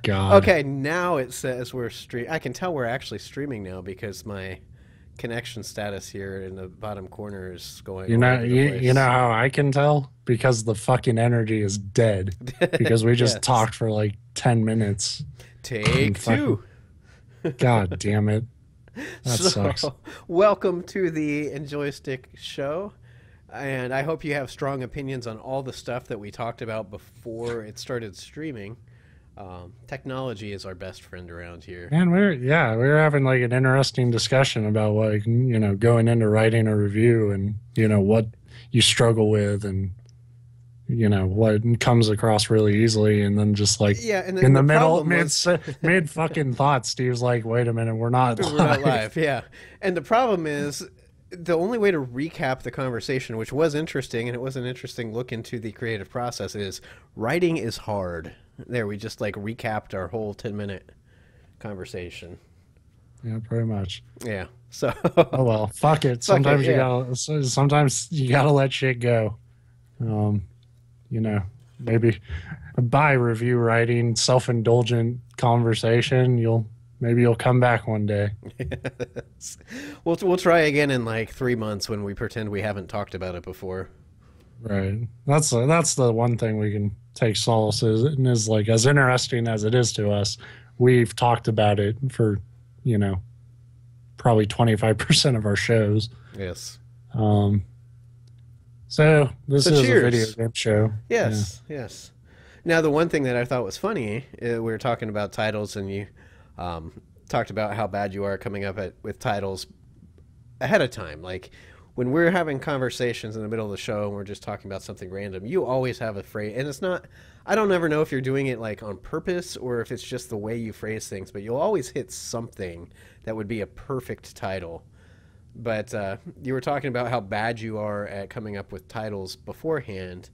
God. Okay, now it says we're stream. I can tell we're actually streaming now because my connection status here in the bottom corner is going You all know, over the you know place. how I can tell? Because the fucking energy is dead. Because we just Yes. talked for like 10 minutes. And Take fucking, two. God damn it. That sucks. So, welcome to the Njoystic show. And I hope you have strong opinions on all the stuff that we talked about before it started streaming. Technology is our best friend around here. Man, we were having like an interesting discussion about like, going into writing a review and, what you struggle with and, what comes across really easily. And then just like Yeah, and in then the the middle, problem was mid fucking thought, Steve's like, wait a minute, we're not we're not live. live. Yeah, and the problem is the only way to recap the conversation, which was interesting, and it was an interesting look into the creative process, is writing is hard. There, we just like recapped our whole 10-minute conversation. Yeah, pretty much. Yeah. So Oh well, fuck it. fuck it. Yeah. Sometimes you gotta let shit go. Um, maybe by review writing, self-indulgent conversation, you'll come back one day. Yes. We'll try again in like 3 months when we pretend we haven't talked about it before. Right. That's the one thing we can take solace in is like as interesting as it is to us, we've talked about it for, probably 25% of our shows. Yes. Um, so this So is a cheers. video game show. Yeah. Yes. Yes. Now the one thing that I thought was funny, we were talking about titles, and you talked about how bad you are coming up with titles ahead of time. Like when we're having conversations in the middle of the show and we're just talking about something random, you always have a phrase, and it's not. I don't ever know if you're doing it like on purpose or if it's just the way you phrase things, but you'll always hit something that would be a perfect title. But you were talking about how bad you are at coming up with titles beforehand.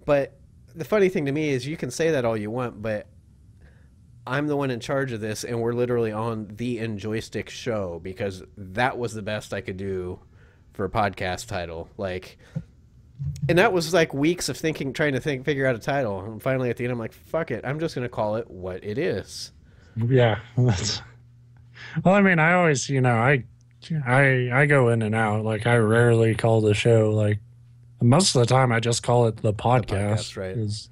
But the funny thing to me is you can say that all you want, but I'm the one in charge of this, and we're literally on the Njoystic show because that was the best I could do for a podcast title. Like, and that was like weeks of thinking, trying to figure out a title. And finally, at the end, I'm like, "Fuck it, I'm just gonna call it what it is." Yeah. Well, I mean, I always, I go in and out. Like I rarely call the show like most of the time I just call it the The podcast, podcast right? 'cause,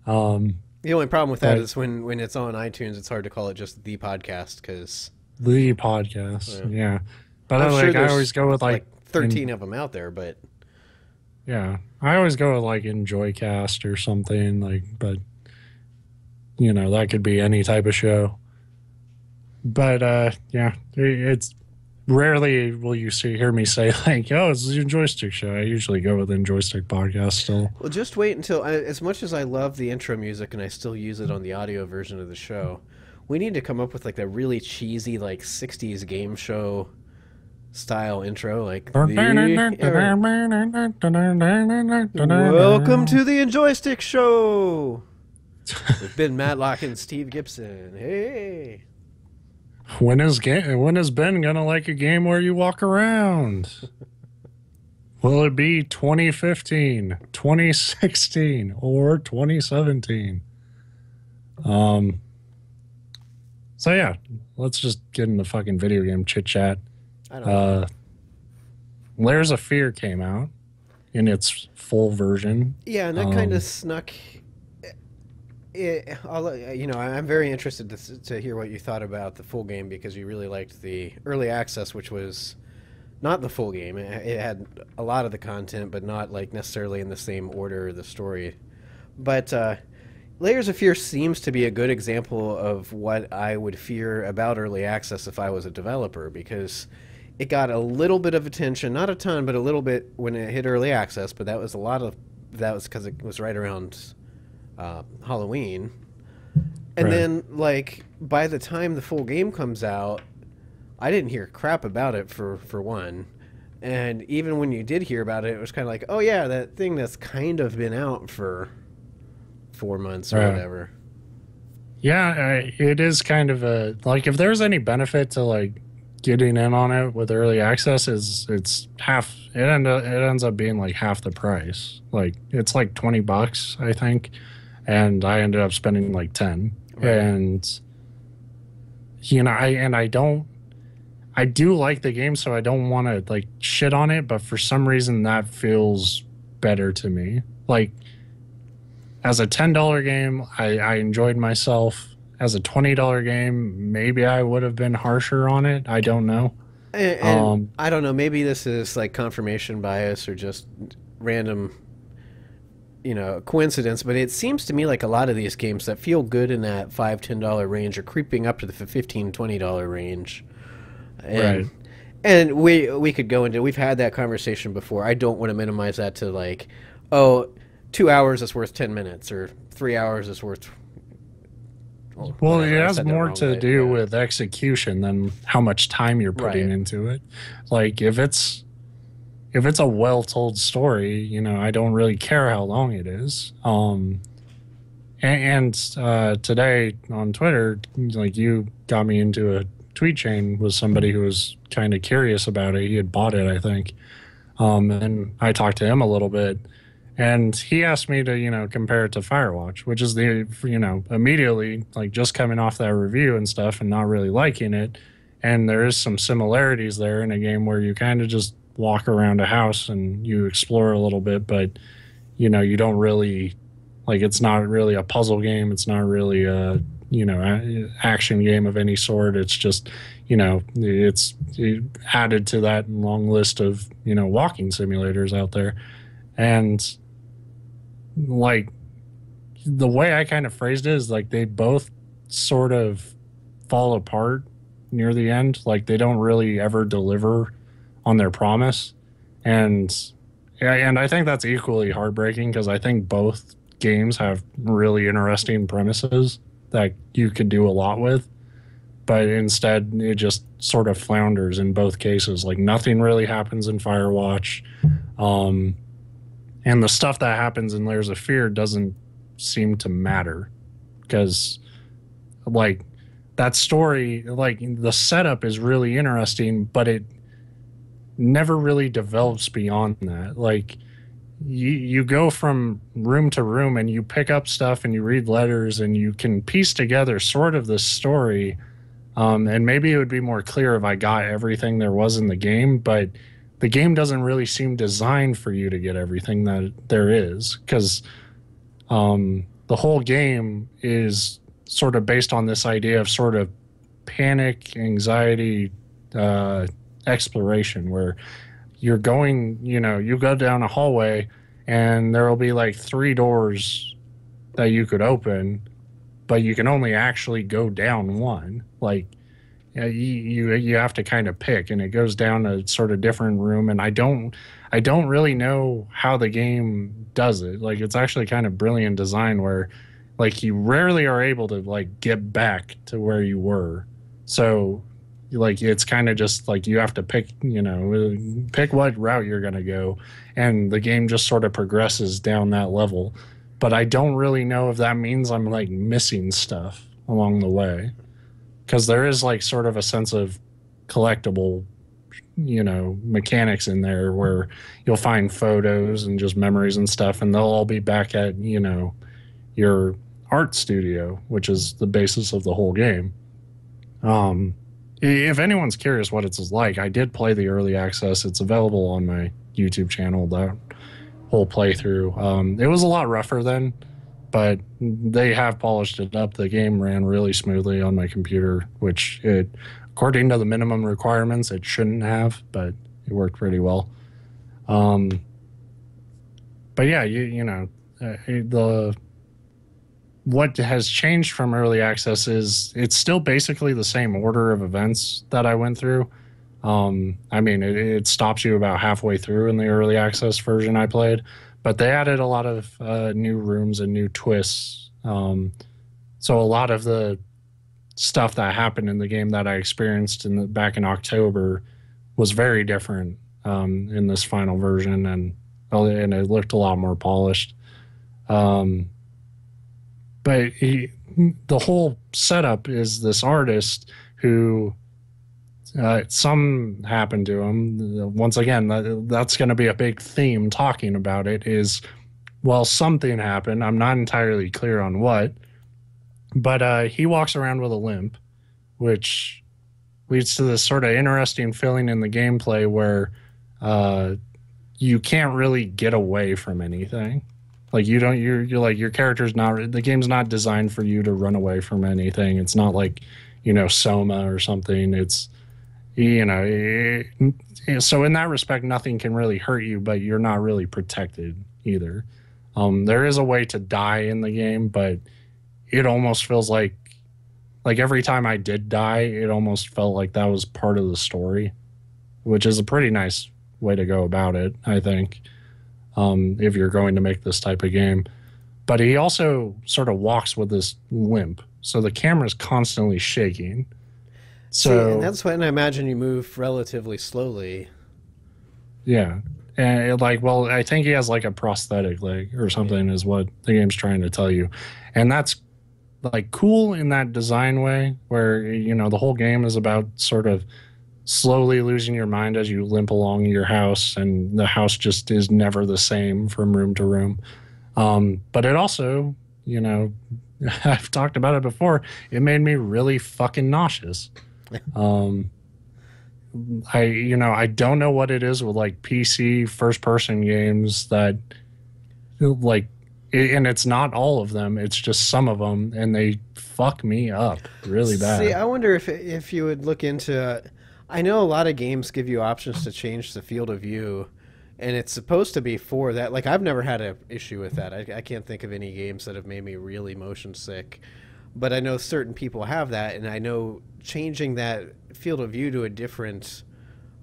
um The only problem with that but is when it's on iTunes, it's hard to call it just the podcast because the podcast. Yeah. But I'm sure I there's always go with like like 13 of them out there, but yeah. I always go with like Enjoycast or something like but that could be any type of show. But yeah, it's rarely will you hear me say like, "Oh, it's the Joystick show." I usually go with the Joystick podcast still. well, just wait until as much as I love the intro music and I still use it on the audio version of the show, we need to come up with like that really cheesy like 60s game show style intro like Welcome to the Njoystic show with Ben Matlock and Steve Gibson. Hey. When is Ben gonna like a game where you walk around? Will it be 2015, 2016, or 2017? So yeah, let's just get into fucking video game chit chat. I don't know. Layers of Fear came out in its full version. Yeah, and that kind of snuck. I'm very interested to hear what you thought about the full game because you really liked the early access, which was not the full game. It had a lot of the content, but not like necessarily in the same order of the story. But Layers of Fear seems to be a good example of what I would fear about early access if I was a developer because it got a little bit of attention, not a ton, but a little bit when it hit early access. But that was because it was right around Halloween, and Right. then like by the time the full game comes out, I didn't hear crap about it for one, and even when you did hear about it, it was kind of like, oh yeah, that thing that's kind of been out for 4 months or Right. whatever. Yeah, it is kind of a like if there's any benefit to like getting in on it with early access is it's half it ends up being like half the price. Like it's like $20, I think, and I ended up spending like 10. Right. And you know, I do like the game, so I don't want to like shit on it, but for some reason that feels better to me. Like as a $10 game, I enjoyed myself. As a $20 game, maybe I would have been harsher on it. I don't know. And Um, I don't know, maybe this is like confirmation bias or just random, coincidence, but it seems to me like a lot of these games that feel good in that $5-10 range are creeping up to the $15-20 range. And right. we could go into, we've had that conversation before. I don't want to minimize that to like, oh, 2 hours is worth 10 minutes or 3 hours is worth, well, Well, it whatever. I has said that more wrong, to but do yeah. with execution than how much time you're putting Right. into it. Like if it's a well told story, you know, I don't really care how long it is. Today on Twitter, like you got me into a tweet chain with somebody who was kind of curious about it. He had bought it, I think. And I talked to him a little bit, and he asked me to, you know, compare it to Firewatch, which is the, you know, immediately like just coming off that review and stuff and not really liking it. And there is some similarities there in a game where you kind of just walk around a house and you explore a little bit, but you know, you don't really like it's not really a puzzle game. It's not really a, you know, action game of any sort. It's just, you know, it's added to that long list of, you know, walking simulators out there. And like the way I kind of phrased it is like they both sort of fall apart near the end. Like they don't really ever deliver on their promise. And and I think that's equally heartbreaking because I think both games have really interesting premises that you could do a lot with, but instead it just sort of flounders in both cases. Like nothing really happens in Firewatch. Um, and the stuff that happens in Layers of Fear doesn't seem to matter because like that story, like the setup is really interesting, but it never really develops beyond that. Like you go from room to room and you pick up stuff and you read letters and you can piece together sort of this story. And maybe it would be more clear if I got everything there was in the game, but the game doesn't really seem designed for you to get everything that there is because the whole game is sort of based on this idea of sort of panic, anxiety, uh, exploration, where you're going, you know, you go down a hallway and there will be like three doors that you could open, but you can only actually go down one. Like, you have to kind of pick, and it goes down a sort of different room. And I don't really know how the game does it. Like, it's actually kind of brilliant design where, like, you rarely are able to like get back to where you were. So like it's kind of just like you have to pick, you know, pick what route you're going to go, and the game just sort of progresses down that level. But I don't really know if that means I'm like missing stuff along the way because there is like sort of a sense of collectible, you know, mechanics in there where you'll find photos and just memories and stuff, and they'll all be back at, you know, your art studio, which is the basis of the whole game. um if anyone's curious what it's like, I did play the early access. It's available on my YouTube channel, that whole playthrough. It was a lot rougher then, but they have polished it up. The game ran really smoothly on my computer, which it, according to the minimum requirements, it shouldn't have, but it worked pretty well. Um, but yeah, you know, the what has changed from early access is it's still basically the same order of events that I went through. I mean, it stops you about halfway through in the early access version I played, but they added a lot of new rooms and new twists. So a lot of the stuff that happened in the game that I experienced back in October was very different in this final version, and it looked a lot more polished. Um, but the whole setup is this artist who some happened to him. Once again, that's going to be a big theme talking about it is, well, something happened. I'm not entirely clear on what, But he walks around with a limp, which leads to this sort of interesting feeling in the gameplay where uh, you can't really get away from anything. Like you don't, you're like your character's not. The game's not designed for you to run away from anything. It's not like Soma or something. It's you know, so in that respect, nothing can really hurt you, but you're not really protected either. There is a way to die in the game, but it almost feels like every time I did die, it almost felt like that was part of the story, which is a pretty nice way to go about it, I think, if you're going to make this type of game. But he also sort of walks with this limp, so the camera's constantly shaking. See, and So that's when I imagine you move relatively slowly. yeah, and well, I think he has like a prosthetic leg or Yeah. something, is what the game's trying to tell you, and that's like cool in that design way, where the whole game is about sort of slowly losing your mind as you limp along your house, and the house just is never the same from room to room. But it also, you know, I've talked about it before. It made me really fucking nauseous. Um, I don't know what it is with like PC first person games that like, and it's not all of them. It's just some of them, and they fuck me up really See, bad. I wonder if you would look into. I know a lot of games give you options to change the field of view, and it's supposed to be for that. Like I've never had an issue with that. I can't think of any games that have made me really motion sick, but I know certain people have that, and I know changing that field of view to a different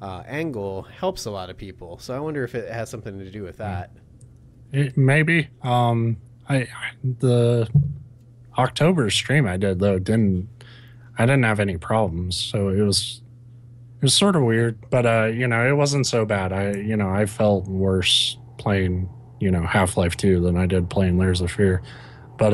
angle helps a lot of people. So I wonder if it has something to do with that. Maybe. The October stream I did though didn't I didn't have any problems, so it was sort of weird, but it wasn't so bad. I felt worse playing Half-Life 2 than I did playing Layers of Fear, but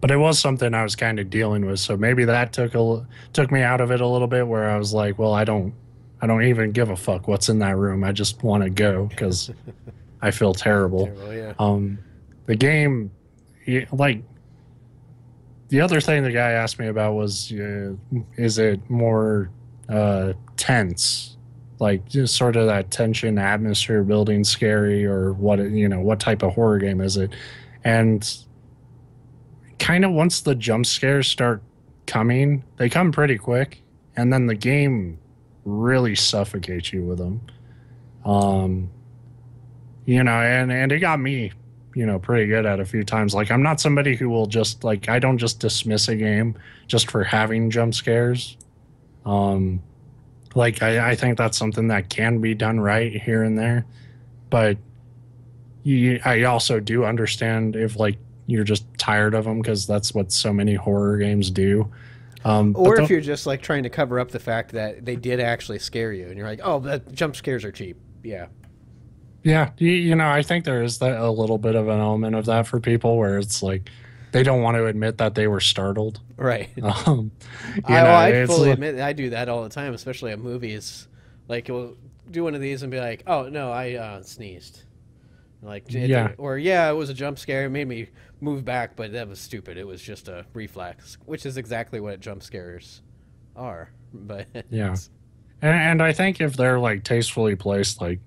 but it was something I was kind of dealing with, so maybe that took me out of it a little bit, where I was like, well, I don't even give a fuck what's in that room. I just want to go because I feel terrible. Terrible, yeah. The game, like the other thing the guy asked me about was, is it more tense, like just sort of that tension atmosphere building, scary, or what type of horror game is it? And kind of once the jump scares start coming, they come pretty quick, and then the game really suffocates you with them. Um, and it got me, pretty good at a few times. Like I'm not somebody who will just like I don't just dismiss a game just for having jump scares. Um, like I think that's something that can be done right here and there, but I also do understand if like you're just tired of them because that's what so many horror games do. But Or if you're just like trying to cover up the fact that they did actually scare you, and you're like, "Oh, the jump scares are cheap." Yeah, yeah, I think there is that a little bit of an element of that for people where it's like they don't want to admit that they were startled. right. Um, I it's fully admit I do that all the time, especially at movies. Like, we'll do one of these and be like, "Oh no, I sneezed." Like, yeah, or yeah, it was a jump scare. It made me move back, but that was stupid. It was just a reflex, which is exactly what jump scares are. But yeah, and I think if they're like tastefully placed, like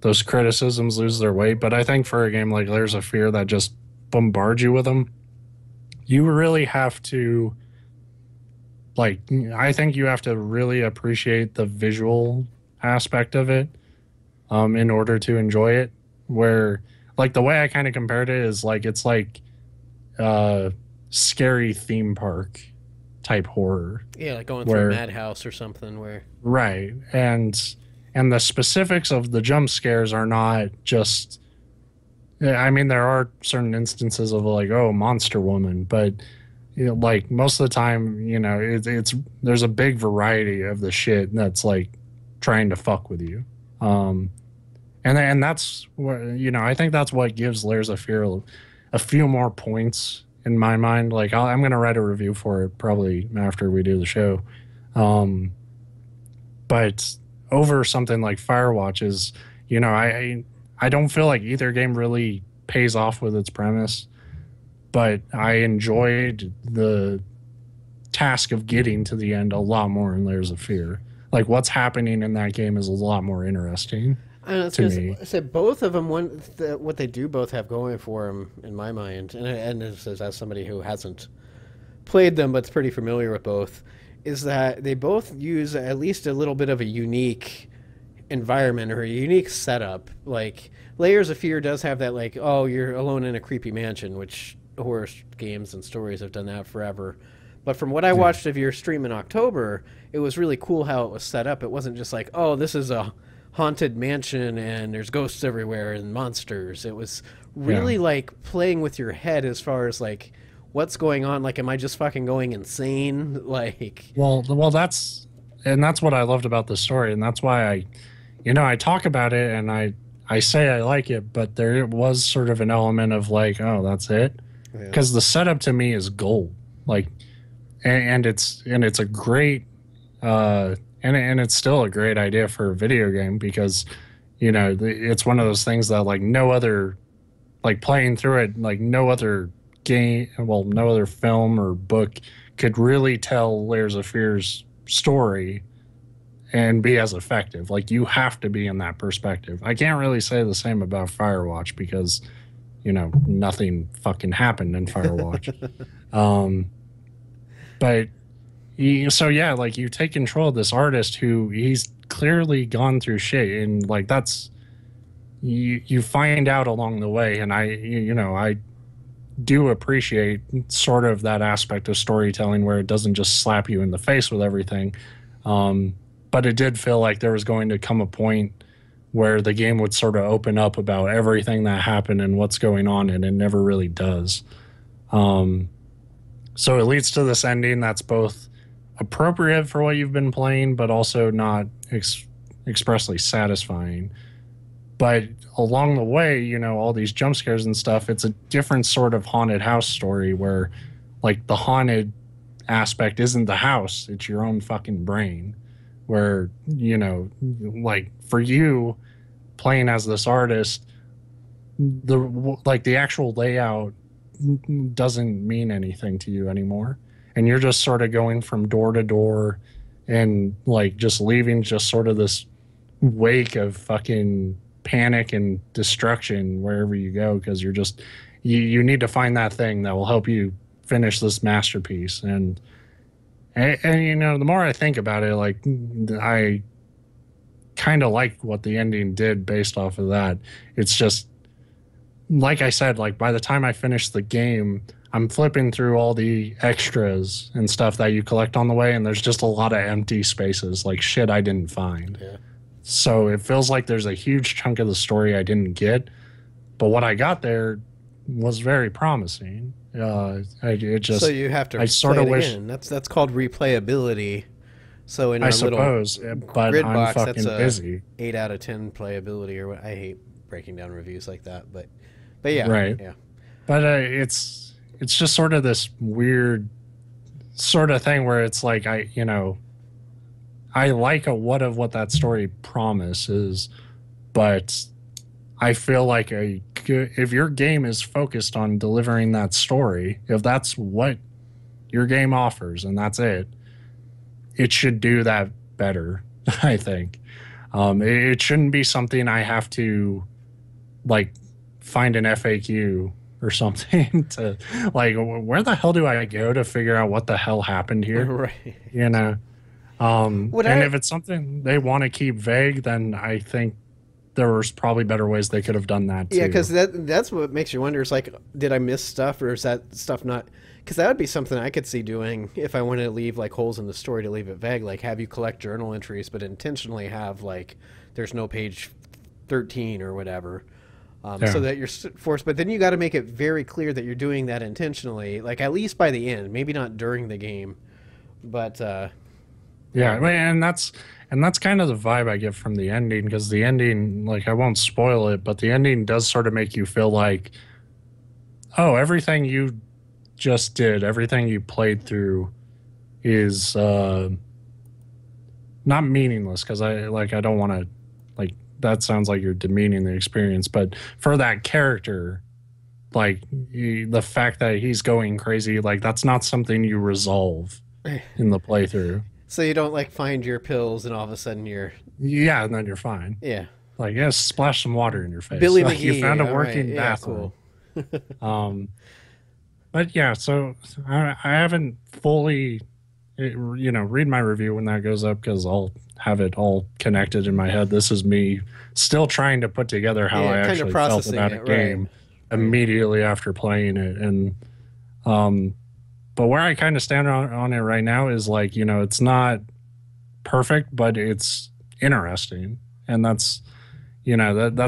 those criticisms lose their weight. But I think for a game like Layers of Fear that just bombards you with them, you really have to like. I think you have to really appreciate the visual aspect of it, in order to enjoy it. Where like the way I kind of compared it is like it's like uh, scary theme park type horror, yeah, like going through a where madhouse or something where right, and the specifics of the jump scares are not just. I mean, there are certain instances of like, oh, monster woman, but like most of the time, it's there's a big variety of the shit that's like trying to fuck with you. Um, and that's what I think that's what gives Layers of Fear a few more points in my mind. Like I'm gonna write a review for it probably after we do the show, um, but over something like Firewatch is, I don't feel like either game really pays off with its premise, but I enjoyed the task of getting to the end a lot more in Layers of Fear. Like what's happening in that game is a lot more interesting I was to gonna me. say both of them. What they do both have going for them, in my mind, and this is as somebody who hasn't played them but's pretty familiar with both, is that they both use at least a little bit of a unique environment or a unique setup. Like Layers of Fear does have that, like, oh, you're alone in a creepy mansion, which horror games and stories have done that forever. But from what I Yeah. watched of your stream in October, it was really cool how it was set up. It wasn't just like, oh, this is a haunted mansion and there's ghosts everywhere and monsters. It was Yeah. really like playing with your head as far as like what's going on. Like, am I just fucking going insane? Like, Well, that's what I loved about the story, and that's why I talk about it and I say I like it, but there was sort of an element of like, oh, that's it, yeah. because the setup to me is gold, like, and it's a great, and it's still a great idea for a video game because, it's one of those things that like no other, like playing through it, like no other game, well, no other film or book could really tell Layers of Fear's story and be as effective. Like you have to be in that perspective. I can't really say the same about Firewatch because, nothing fucking happened in Firewatch. um, but so yeah, like you take control of this artist who he's clearly gone through shit, and like that's you find out along the way, and I do appreciate sort of that aspect of storytelling where it doesn't just slap you in the face with everything. But it did feel like there was going to come a point where the game would sort of open up about everything that happened and what's going on, and it never really does. Um, so it leads to this ending that's both appropriate for what you've been playing, but also not expressly satisfying. But along the way, all these jump scares and stuff, it's a different sort of haunted house story where, like, the haunted aspect isn't the house, it's your own fucking brain. Where, like, for you playing as this artist, the actual layout doesn't mean anything to you anymore. And you're just sort of going from door to door and, like, just leaving just sort of this wake of fucking panic and destruction wherever you go because you need to find that thing that will help you finish this masterpiece. And the more I think about it, like, I kind of like what the ending did based off of that. It's just like I said, like by the time I finish the game, I'm flipping through all the extras and stuff that you collect on the way, and there's just a lot of empty spaces, like shit I didn't find. Yeah. So it feels like there's a huge chunk of the story I didn't get, but what I got there was very promising. So you have to I sort play of it wish, again. That's called replayability. So in I our little suppose, but grid I'm box, that's fucking a busy. 8 out of 10 playability, or what? I hate breaking down reviews like that, but yeah, Right. yeah, But it's just sort of this weird sort of thing where it's like I like what that story promises, but I feel like if your game is focused on delivering that story, if that's what your game offers and that's it, it should do that better. I think it shouldn't be something I have to like find an FAQ or something to like where the hell do I go to figure out what the hell happened here? right. You know. What And I if it's something they want to keep vague, then I think there was probably better ways they could have done that Yeah, too. because that's what makes you wonder. It's like, did I miss stuff, or is that stuff not? Because that would be something I could see doing if I wanted to leave like holes in the story to leave it vague. Like have you collect journal entries, but intentionally have like there's no page 13 or whatever, so Yeah. that you're forced. But then you got to make it very clear that you're doing that intentionally, like at least by the end, maybe not during the game, but Yeah, yeah, and that's kind of the vibe I get from the ending because the ending, like I won't spoil it, but the ending does sort of make you feel like, oh, everything you just did, everything you played through is not meaningless because I don't want to like that sounds like you're demeaning the experience, but for that character, like the fact that he's going crazy, like that's not something you resolve in the playthrough. So you don't like find your pills and all of a sudden you're Yeah, and then you're fine. yeah. Like, yeah, splash some water in your face. Billy Like you found a McGee. All right. working Yeah, bathroom. cool. Um, but yeah, so I haven't fully, read my review when that goes up because I'll have it all connected in my head. This is me still trying to put together how Yeah, I kind of actually felt processing about a it, right. game Right. immediately after playing it. And, um, but where I kind of stand on it right now is like, it's not perfect, but it's interesting. And that's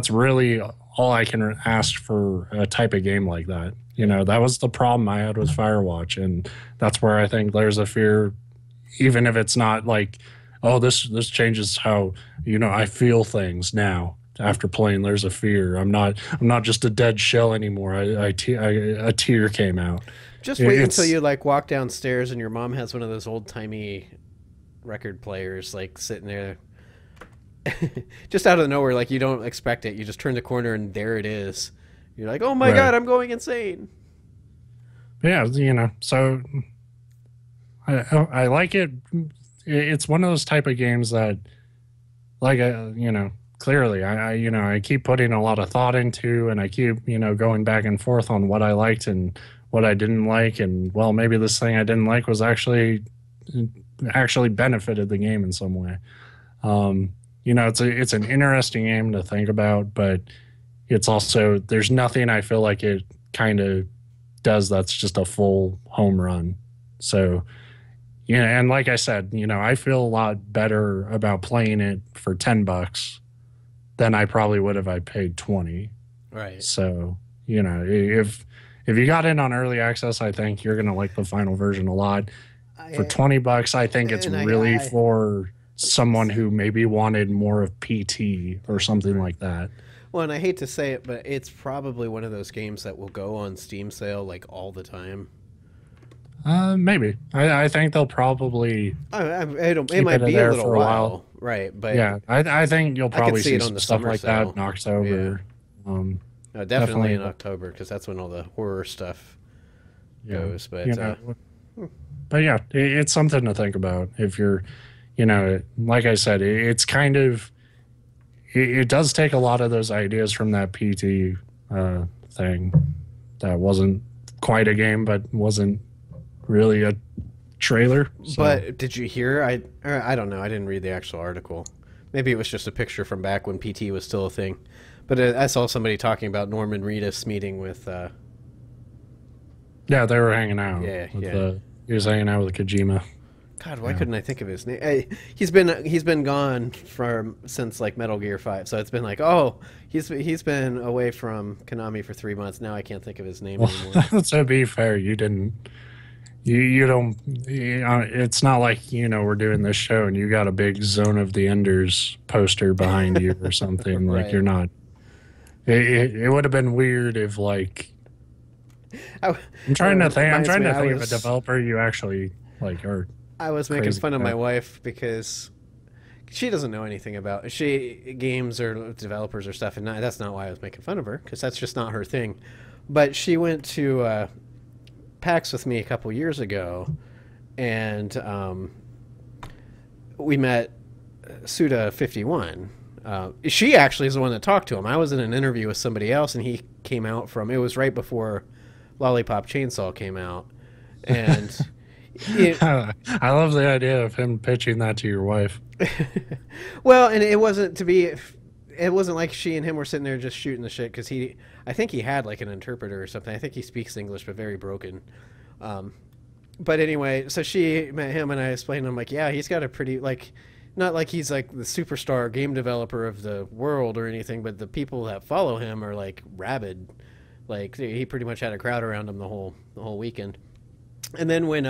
really all I can ask for a type of game like that. That was the problem I had with Firewatch, and that's where I think Layers of Fear, even if it's not like, oh, this changes how I feel things now after playing Layers of Fear. I'm not just a dead shell anymore. A tear came out. Just wait until It's you like walk downstairs and your mom has one of those old timey record players like sitting there just out of nowhere, like you don't expect it. You just turn the corner and there it is. You're like, oh my right. god, I'm going insane. Yeah, so I like it. It's one of those type of games that, like, clearly, I keep putting a lot of thought into, and I keep, going back and forth on what I liked and what I didn't like, and well, maybe this thing I didn't like was actually benefited the game in some way. It's an interesting game to think about, but it's also there's nothing I feel like it kind of does that's just a full home run. So, and like I said, I feel a lot better about playing it for $10 than I probably would if I paid 20. Right. So, if you got in on early access, I think you're gonna like the final version a lot. For I $20, I think it's and really I for someone who maybe wanted more of PT or something right. like that. Well, and I hate to say it, but it's probably one of those games that will go on Steam sale like all the time. Maybe. I think they'll probably It keep might it be a there little for a while. while, right? But Yeah, I think you'll I could probably see see it on some the stuff summer like that sale. in Yeah, October. Um, no, definitely in definitely, October because that's when all the horror stuff yeah, goes. you But know, but yeah, it's something to think about if you're, like I said, it's kind of, it does take a lot of those ideas from that PT thing that wasn't quite a game, but wasn't really a trailer. So but did you hear? I don't know. I didn't read the actual article. Maybe it was just a picture from back when PT was still a thing. But I saw somebody talking about Norman Reedus meeting with. yeah, they were hanging out Yeah, with yeah. he was hanging out with Kojima. God, why Yeah. couldn't I think of his name? He's been gone from since like Metal Gear 5. So it's been like, oh, he's been away from Konami for 3 months. Now I can't think of his name Well, anymore. to be fair, you didn't. You don't. It's not like we're doing this show and you got a big Zone of the Enders poster behind you or something. Like Right. you're not. It would have been weird if like I, I'm trying to think. I'm reminds trying me, to think of a developer you actually like are I was making crazy fun of my about. wife because she doesn't know anything about games or developers or stuff, and that's not why I was making fun of her because that's just not her thing. But she went to PAX with me a couple years ago, and we met Suda51. She actually is the one that talked to him. I was in an interview with somebody else, and he came out from. It was right before Lollipop Chainsaw came out, and it, I love the idea of him pitching that to your wife. well, and it wasn't to be. It wasn't like she and him were sitting there just shooting the shit because I think he had like an interpreter or something. I think he speaks English, but very broken. But anyway, so she met him, and I explained to him like, yeah, he's got a pretty like, not like he's like the superstar game developer of the world or anything, but the people that follow him are like rabid. Like he pretty much had a crowd around him the whole weekend. And then when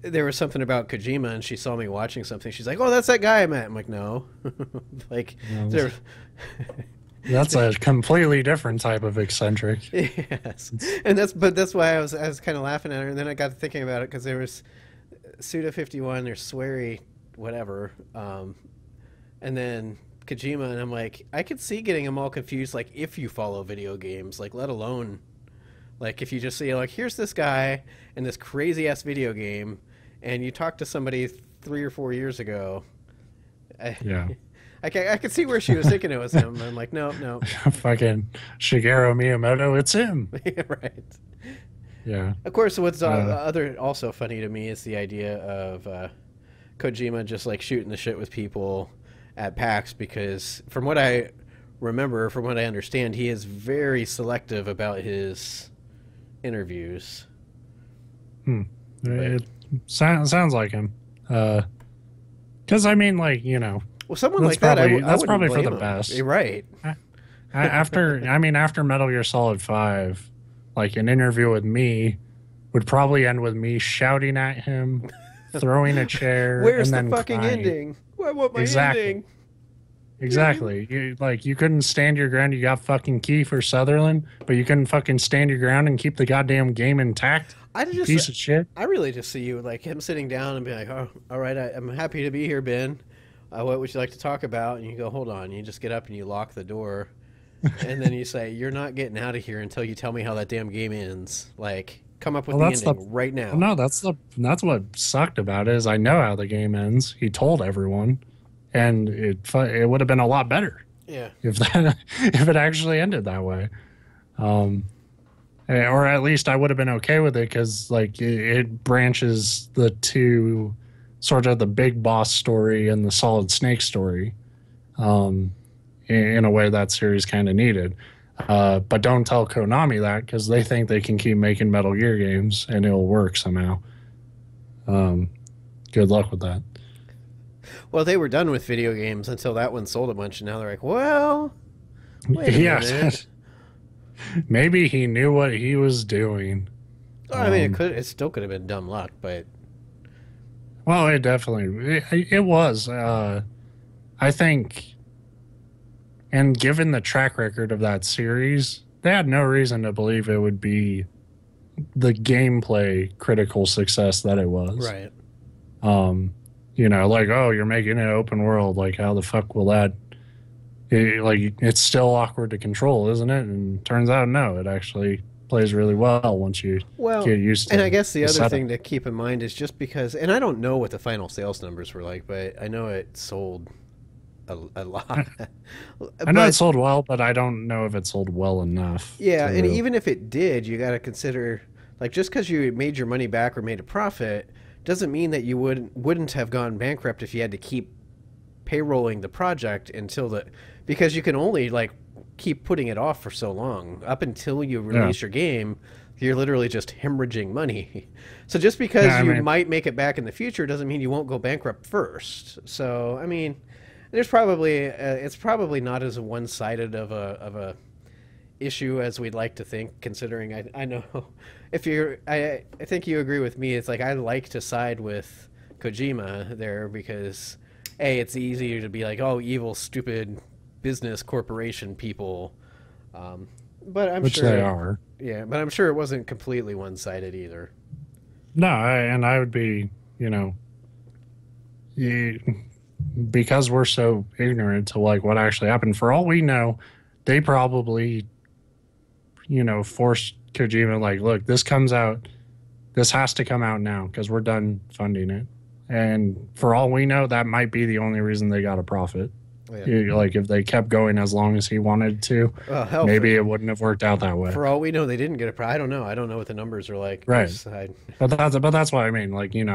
there was something about Kojima, and she saw me watching something. She's like, "Oh, that's that guy I met." I'm like, "No," like there. That's a completely different type of eccentric. Yes, and that's why I was kind of laughing at her, and then I got to thinking about it because there was Suda 51, there's Swery, whatever, and then Kojima, and I'm like, I could see getting them all confused. Like, if you follow video games, like, let alone, like, if you just see, like, here's this guy in this crazy ass video game, and you talk to somebody 3 or 4 years ago. Yeah. I could see where she was thinking it was him. I'm like, no, no. Fucking Shigeru Miyamoto, it's him. Right. Yeah. Of course, what's other also funny to me is the idea of Kojima just like shooting the shit with people at PAX, because from what I remember, from what I understand, he is very selective about his interviews. It sounds like him. Because I mean, like, you know, well, someone like that, that's probably for the him. best. You're right. After Metal Gear Solid 5, like an interview with me would probably end with me shouting at him, throwing a chair. Where's and then the fucking crying. ending? I want my ending. Exactly. You couldn't stand your ground. You got fucking Kiefer Sutherland, but you couldn't fucking stand your ground and keep the goddamn game intact. Piece of shit. I really just see you like him sitting down and be like, "Oh, all right, I'm happy to be here, Ben. What would you like to talk about?" And you go, "Hold on." You just get up and you lock the door, and then you say, "You're not getting out of here until you tell me how that damn game ends." Like, come up with the ending right now. Well, no, that's what sucked about it is I know how the game ends. He told everyone, and it would have been a lot better. Yeah. If it actually ended that way. Or at least I would have been okay with it, because like it branches the two, sort of the big boss story and the Solid Snake story, in a way that series kind of needed. But don't tell Konami that, because they think they can keep making Metal Gear games and it'll work somehow. Good luck with that. Well, they were done with video games until that one sold a bunch, and now they're like, well, wait a minute. Maybe he knew what he was doing. I mean, it still could have been dumb luck, but well, it definitely it was. I think, and given the track record of that series, they had no reason to believe it would be the gameplay critical success that it was. Right. You know, like, oh, you're making it open world. Like, how the fuck will that? It's still awkward to control, isn't it? And turns out, no, it actually plays really well once you get used to it. And I guess the other thing to keep in mind is just because, and I don't know what the final sales numbers were like, but I know it sold a lot. I know it sold well, but I don't know if it sold well enough. Yeah, and even if it did, you got to consider, like, just because you made your money back or made a profit doesn't mean that you wouldn't have gone bankrupt if you had to keep payrolling the project because you can only like keep putting it off for so long. Up until you release your game, you're literally just hemorrhaging money. So just because you might make it back in the future doesn't mean you won't go bankrupt first. So I mean, there's probably it's probably not as one-sided of a issue as we'd like to think, considering I know if I think you agree with me. It's like I like to side with Kojima there, because it's easier to be like, oh, evil, stupid business corporation people, but I'm Which sure they are. Yeah, but I'm sure it wasn't completely one-sided either. No, and I would be, you know, because we're so ignorant to like what actually happened. For all we know, they probably, you know, forced Kojima, like, look, this has to come out now because we're done funding it. And for all we know, that might be the only reason they got a profit. Yeah. Like, if they kept going as long as he wanted to, maybe it wouldn't have worked out that way. For all we know, they didn't get a profit. I don't know. I don't know what the numbers are like. Right. But that's what I mean. Like, you know,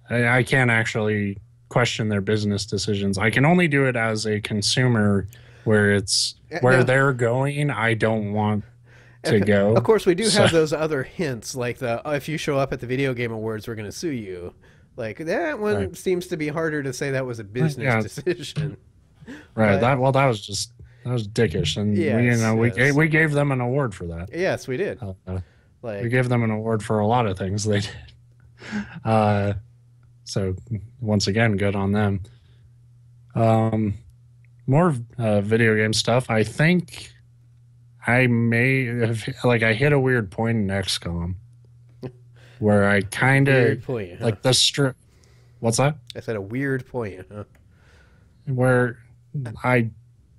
I can't actually question their business decisions. I can only do it as a consumer, where they're going, I don't want to go. Of course, we do have those other hints, like if you show up at the Video Game Awards, we're going to sue you. Like, that one seems to be harder to say that was a business decision. Right. That was dickish, and we gave them an award for that. Yes, we did. We gave them an award for a lot of things they did. So once again, good on them. More video game stuff. I think I may have, like, I hit a weird point in XCOM where I kind of like the strip. What's that? I said a weird point, huh? Where I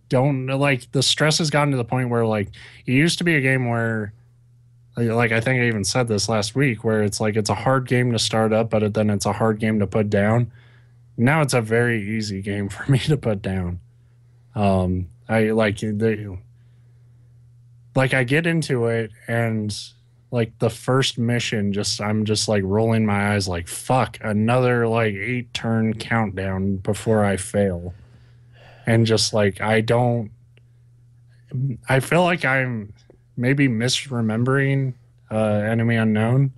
don't like the stress has gotten to the point where like it used to be a game where like I think I even said this last week where it's like it's a hard game to start up, but then it's a hard game to put down. Now it's a very easy game for me to put down. I like I get into it and like the first mission just I'm just like rolling my eyes like fuck another like 8 turn countdown before I fail. And just like I feel like I'm maybe misremembering Enemy Unknown,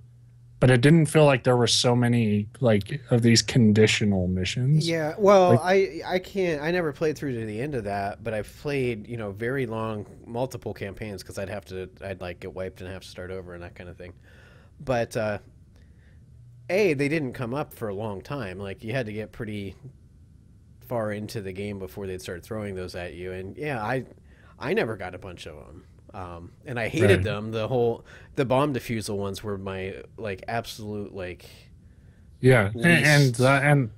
but it didn't feel like there were so many like of these conditional missions. Yeah, well, Like I can't. I never played through to the end of that, but I've played very long, multiple campaigns because I'd like get wiped and have to start over and that kind of thing. But they didn't come up for a long time. Like you had to get pretty far into the game before they'd start throwing those at you. And yeah, I never got a bunch of them. And I hated right. them. The bomb defusal ones were my like absolute like Yeah. least. And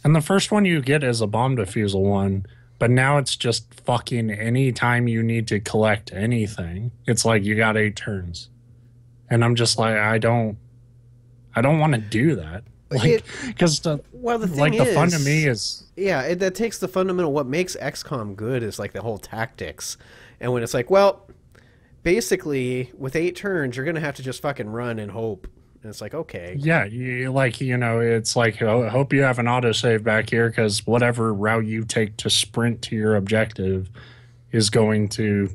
the first one you get is a bomb defusal one, but now it's just fucking any time you need to collect anything. It's like you got 8 turns. And I'm just like I don't want to do that. Like It cuz Well, the thing like the fun to me is, is yeah, that takes the fundamental. What makes XCOM good is like the whole tactics, and when it's like, well, basically with 8 turns, you're gonna have to just fucking run and hope, and it's like, okay, yeah, it's like I hope you have an autosave back here because whatever route you take to sprint to your objective is going to,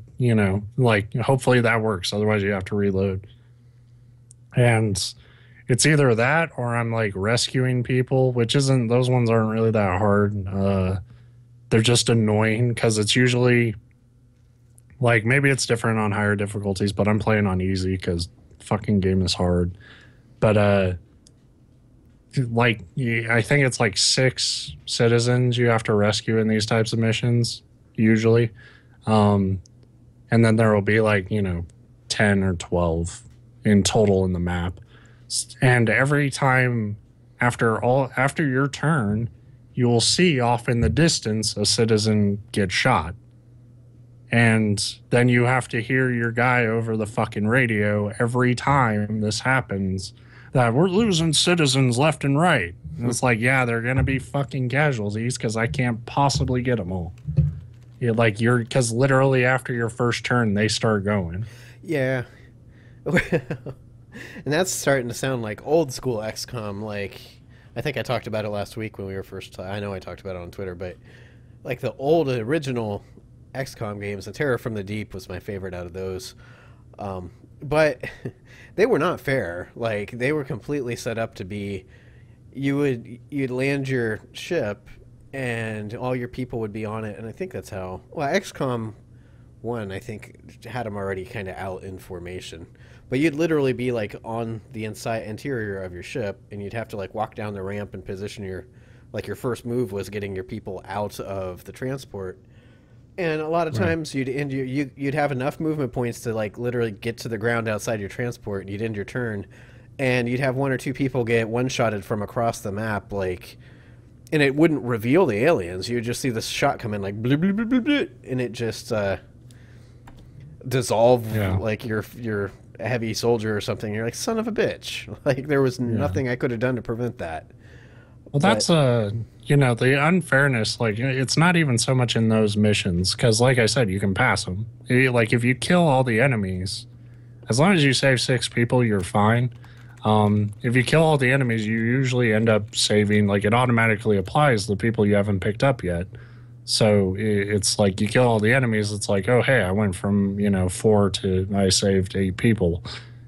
like hopefully that works. Otherwise, you have to reload. And it's either that or I'm like rescuing people, which isn't, those ones aren't really that hard. They're just annoying because it's usually like maybe it's different on higher difficulties, but I'm playing on easy because fucking game is hard. But like I think it's like 6 citizens you have to rescue in these types of missions usually, um, and then there will be like 10 or 12 in total in the map, and every time after your turn, you will see off in the distance a citizen get shot, and then you have to hear your guy over the fucking radio every time this happens that we're losing citizens left and right. And it's like, yeah, they're going to be fucking casualties because I can't possibly get them all. Because literally after your first turn, they start going. yeah, and that's starting to sound like old school XCOM. Like I think I talked about it last week when we were first. I know I talked about it on Twitter, but like the old original XCOM games, the Terror from the Deep was my favorite out of those. But they were not fair. Like they were completely set up to be you'd land your ship and all your people would be on it, and I think that's how XCOM 1 I think had them already kind of out in formation. But you'd literally be like on the inside interior of your ship and you'd have to like walk down the ramp and position your first move was getting your people out of the transport, and a lot of Right. times you'd have enough movement points to like literally get to the ground outside your transport, and you'd end your turn, and you'd have one or two people get one shotted from across the map, like, and it wouldn't reveal the aliens. You would just see this shot come in like blue, blue, blue, blue, blue, and it just dissolve Yeah. like your heavy soldier or something. You're like son of a bitch. Like there was Yeah. nothing I could have done to prevent that. Well, But that's the unfairness. Like it's not even so much in those missions because, like I said, you can pass them. Like if you kill all the enemies, as long as you save 6 people, you're fine. If you kill all the enemies, you usually end up saving. Like it automatically applies the people you haven't picked up yet. So it's like you kill all the enemies. It's like, oh hey, I went from 4 to I saved 8 people.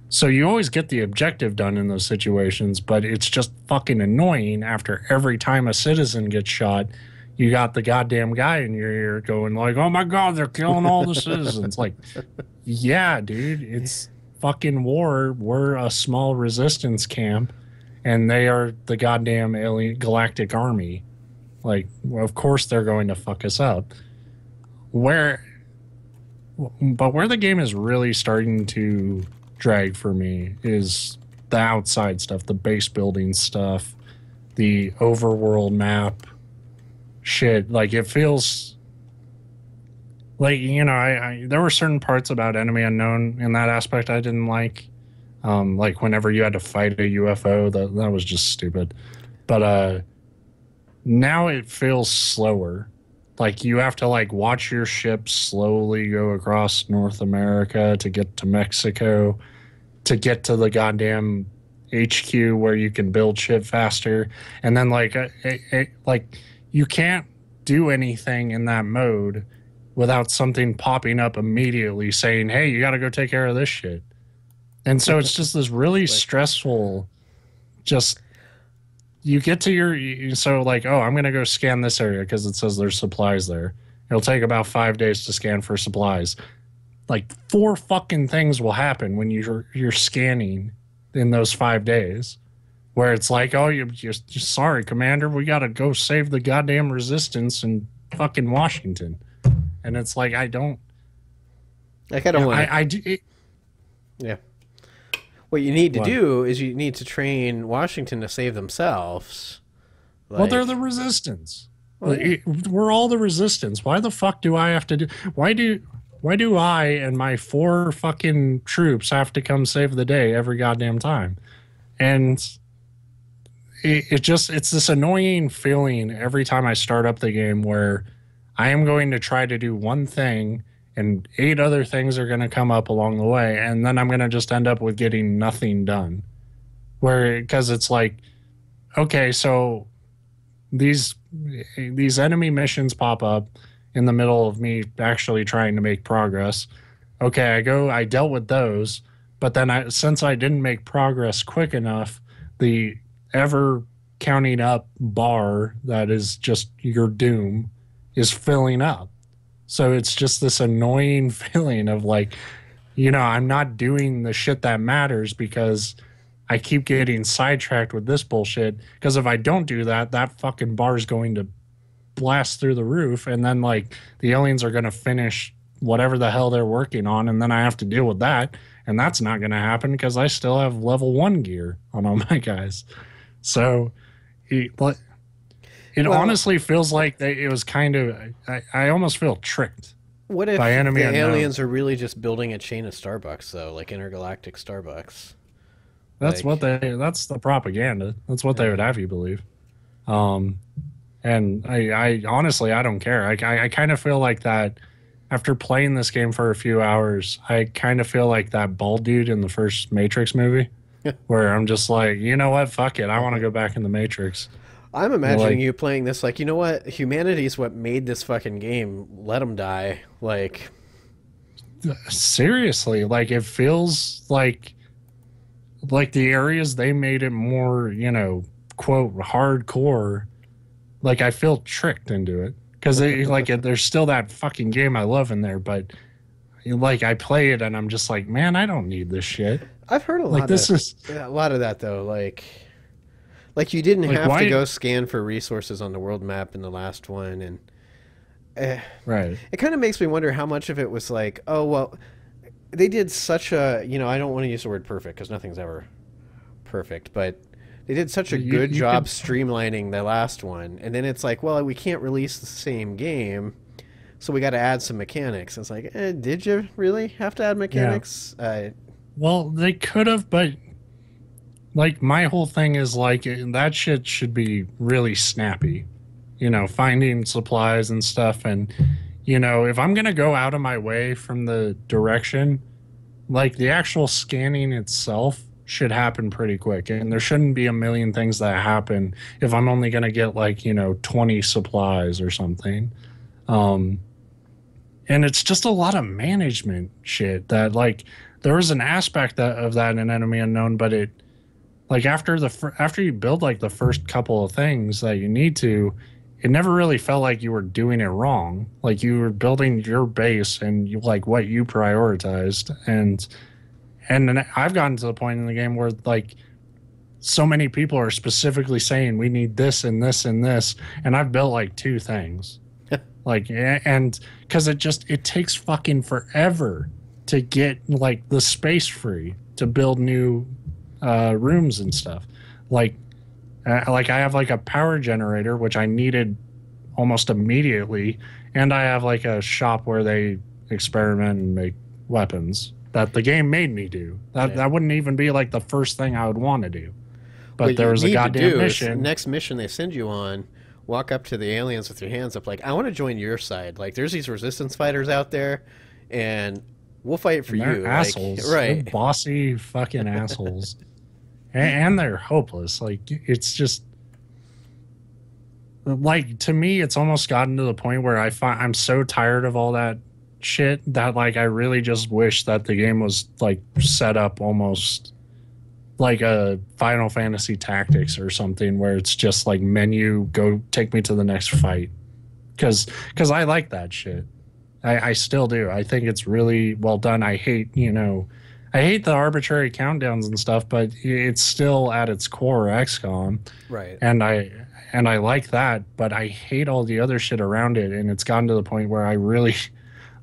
So you always get the objective done in those situations, but it's just fucking annoying after every time a citizen gets shot. You got the goddamn guy in your ear going like, "Oh my god, they're killing all the citizens." Like, yeah, dude, it's fucking war. We're a small resistance camp, and they are the goddamn alien galactic army. Like, well, of course they're going to fuck us up. Where, but where the game is really starting to drag for me is the outside stuff, the base building stuff, the overworld map. shit. Like it feels like, I there were certain parts about Enemy Unknown in that aspect I didn't like whenever you had to fight a UFO, that was just stupid. But now it feels slower. Like you have to like watch your ship slowly go across North America to get to Mexico, to get to the goddamn HQ where you can build shit faster. And then like you can't do anything in that mode without something popping up immediately saying, "Hey, you got to go take care of this shit." And so it's just this really stressful, just you get to so like, oh, I'm going to go scan this area because it says there's supplies there. It'll take about 5 days to scan for supplies. Like 4 fucking things will happen when you're scanning in those 5 days, where it's like, oh, you're just sorry, Commander, we got to go save the goddamn resistance in fucking Washington. And it's like, I don't want I do it, yeah. What you need to do is you need to train Washington to save themselves. Well, they're the resistance. We're all the resistance. Why the fuck do I have to do? Why do I and my 4 fucking troops have to come save the day every goddamn time? And it's this annoying feeling every time I start up the game where I am going to try to do one thing and 8 other things are going to come up along the way, and then I'm going to just end up with getting nothing done. Because it's like, okay, so these enemy missions pop up in the middle of me actually trying to make progress. Okay, I dealt with those, but then since I didn't make progress quick enough, the ever counting up bar that is just your doom is filling up. So it's just this annoying feeling of like, I'm not doing the shit that matters because I keep getting sidetracked with this bullshit. Because if I don't do that, that fucking bar is going to blast through the roof. And then like the aliens are going to finish whatever the hell they're working on. And then I have to deal with that. And that's not going to happen because I still have level 1 gear on all my guys. So it honestly feels like it was kind of. I almost feel tricked. What if the aliens are really just building a chain of Starbucks, though, like intergalactic Starbucks? That's That's the propaganda. That's what they would have you believe. And I honestly I don't care. I kind of feel like that after playing this game for a few hours. I kind of feel like that bald dude in the first Matrix movie, where I'm just like, you know what, fuck it, I want to go back in the Matrix. I'm imagining you playing this like, you know what? Humanity is what made this fucking game. Let them die. Like, seriously, like it feels like the areas they made it more, quote hardcore. Like I feel tricked into it because there's still that fucking game I love in there, but like I play it and I'm just like, man, I don't need this shit. I've heard a lot of that though, Like you didn't have to go scan for resources on the world map in the last one, and right. It kind of makes me wonder how much of it was like, oh well, they did such a, I don't want to use the word perfect because nothing's ever perfect, but they did such a good job streamlining the last one, and then it's like, well, we can't release the same game, so we got to add some mechanics. It's like, did you really have to add mechanics? Yeah. Well, they could have, but. Like, my whole thing is, like, that shit should be really snappy. Finding supplies and stuff. And, if I'm going to go out of my way from the direction, like, the actual scanning itself should happen pretty quick. And there shouldn't be a million things that happen if I'm only going to get, like, 20 supplies or something. And it's just a lot of management shit that, like, there was an aspect of that in Enemy Unknown, but it, like after you build like the first couple of things that you need to, it never really felt like you were doing it wrong. Like you were building your base and like what you prioritized. And then I've gotten to the point in the game where like so many people are specifically saying we need this and this and this, and I've built like 2 things. Like, and because it takes fucking forever to get like the space free to build new rooms and stuff. Like I have like a power generator which I needed almost immediately, and I have like a shop where they experiment and make weapons that the game made me do. Yeah. That wouldn't even be like the first thing I would want to do. But What there you was a need to goddamn do is mission. next mission they send you on, walk up to the aliens with your hands up, like, I want to join your side. Like, there's these resistance fighters out there, and we'll fight for And they're you. Like, assholes. They're right. bossy fucking assholes. And they're hopeless. Like it's just like to me, it's almost gotten to the point where I'm so tired of all that shit that like I really just wish that the game was like set up almost like a Final Fantasy Tactics or something where it's just like menu, go take me to the next fight. Because I like that shit. I still do. I think it's really well done. I hate the arbitrary countdowns and stuff, but it's still at its core XCOM, Right. and I like that. But I hate all the other shit around it, and it's gotten to the point where I really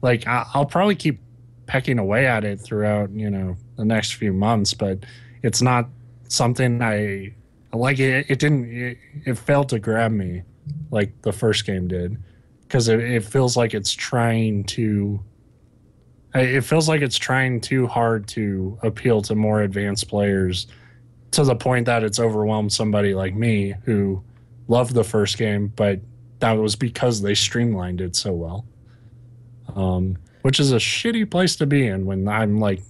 like. I'll probably keep pecking away at it throughout the next few months, but it's not something I like. It didn't. It failed to grab me like the first game did because it feels like it's trying to it feels like it's trying too hard to appeal to more advanced players to the point that it's overwhelmed somebody like me who loved the first game, but that was because they streamlined it so well. Which is a shitty place to be in when I'm like,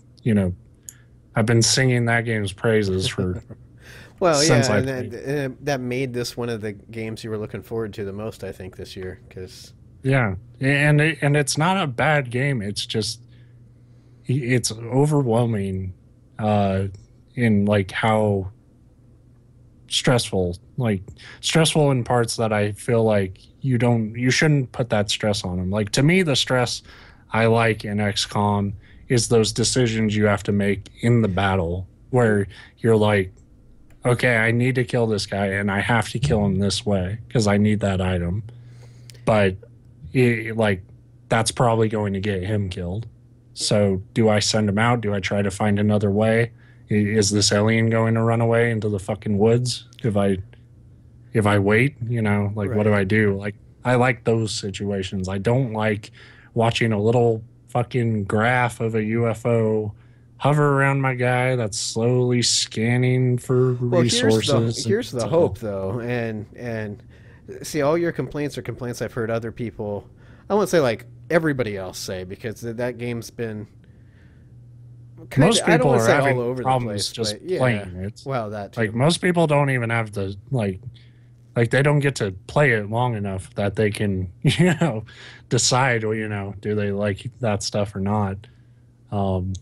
I've been singing that game's praises for Well, since yeah, I and played. that made this one of the games you were looking forward to the most, I think, this year. Because Yeah, and it's not a bad game. It's just it's overwhelming in like how stressful in parts that I feel like you shouldn't put that stress on them. Like to me, the stress I like in XCOM is those decisions you have to make in the battle where you're like, okay, I need to kill this guy and I have to kill him this way because I need that item. But like that's probably going to get him killed. So do I send him out? Do I try to find another way? Is this alien going to run away into the fucking woods if I wait? Like what do right. I do? Like I like those situations. I don't like watching a little fucking graph of a UFO hover around my guy that's slowly scanning for Well, resources. here's the So, hope though, and see, all your complaints are complaints I've heard other people. I won't say like everybody else say because that game's been kind most of. I don't people want to are say all having over the problems place, just but yeah. playing it. Well, that Like too. most people don't even have to like they don't get to play it long enough that they can decide do they like that stuff or not. Um,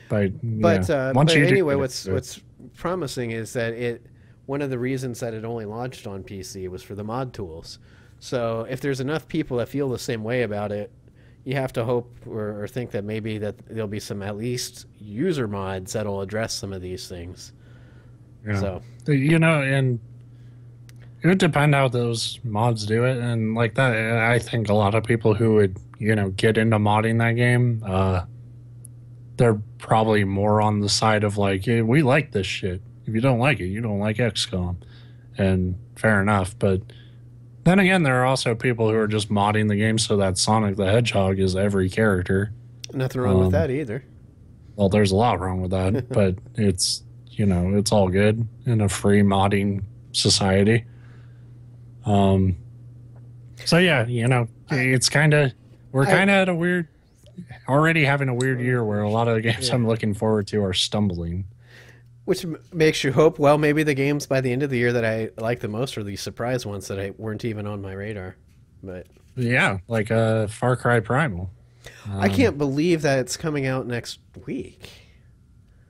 but yeah, once But you do anyway, get into it, what's promising is that it one of the reasons that it only launched on PC was for the mod tools. So if there's enough people that feel the same way about it, you have to hope or think that maybe that there'll be some at least user mods that'll address some of these things. yeah, So and it would depend how those mods do it, and like that, I think a lot of people who would get into modding that game, they're probably more on the side of like, hey, we like this shit. If you don't like it, you don't like XCOM, and fair enough. But then again, there are also people who are just modding the game so that Sonic the Hedgehog is every character. nothing wrong with Um, that either. well, there's a lot wrong with that, but it's all good in a free modding society. Um, so yeah, I, it's kind of we're I kind of at a weird already having a weird year where a lot of the games yeah. I'm looking forward to are stumbling. Which makes you hope. Well, maybe the games by the end of the year that I like the most are these surprise ones that I weren't even on my radar. But Yeah, like Far Cry Primal. I Um, can't believe that it's coming out next week.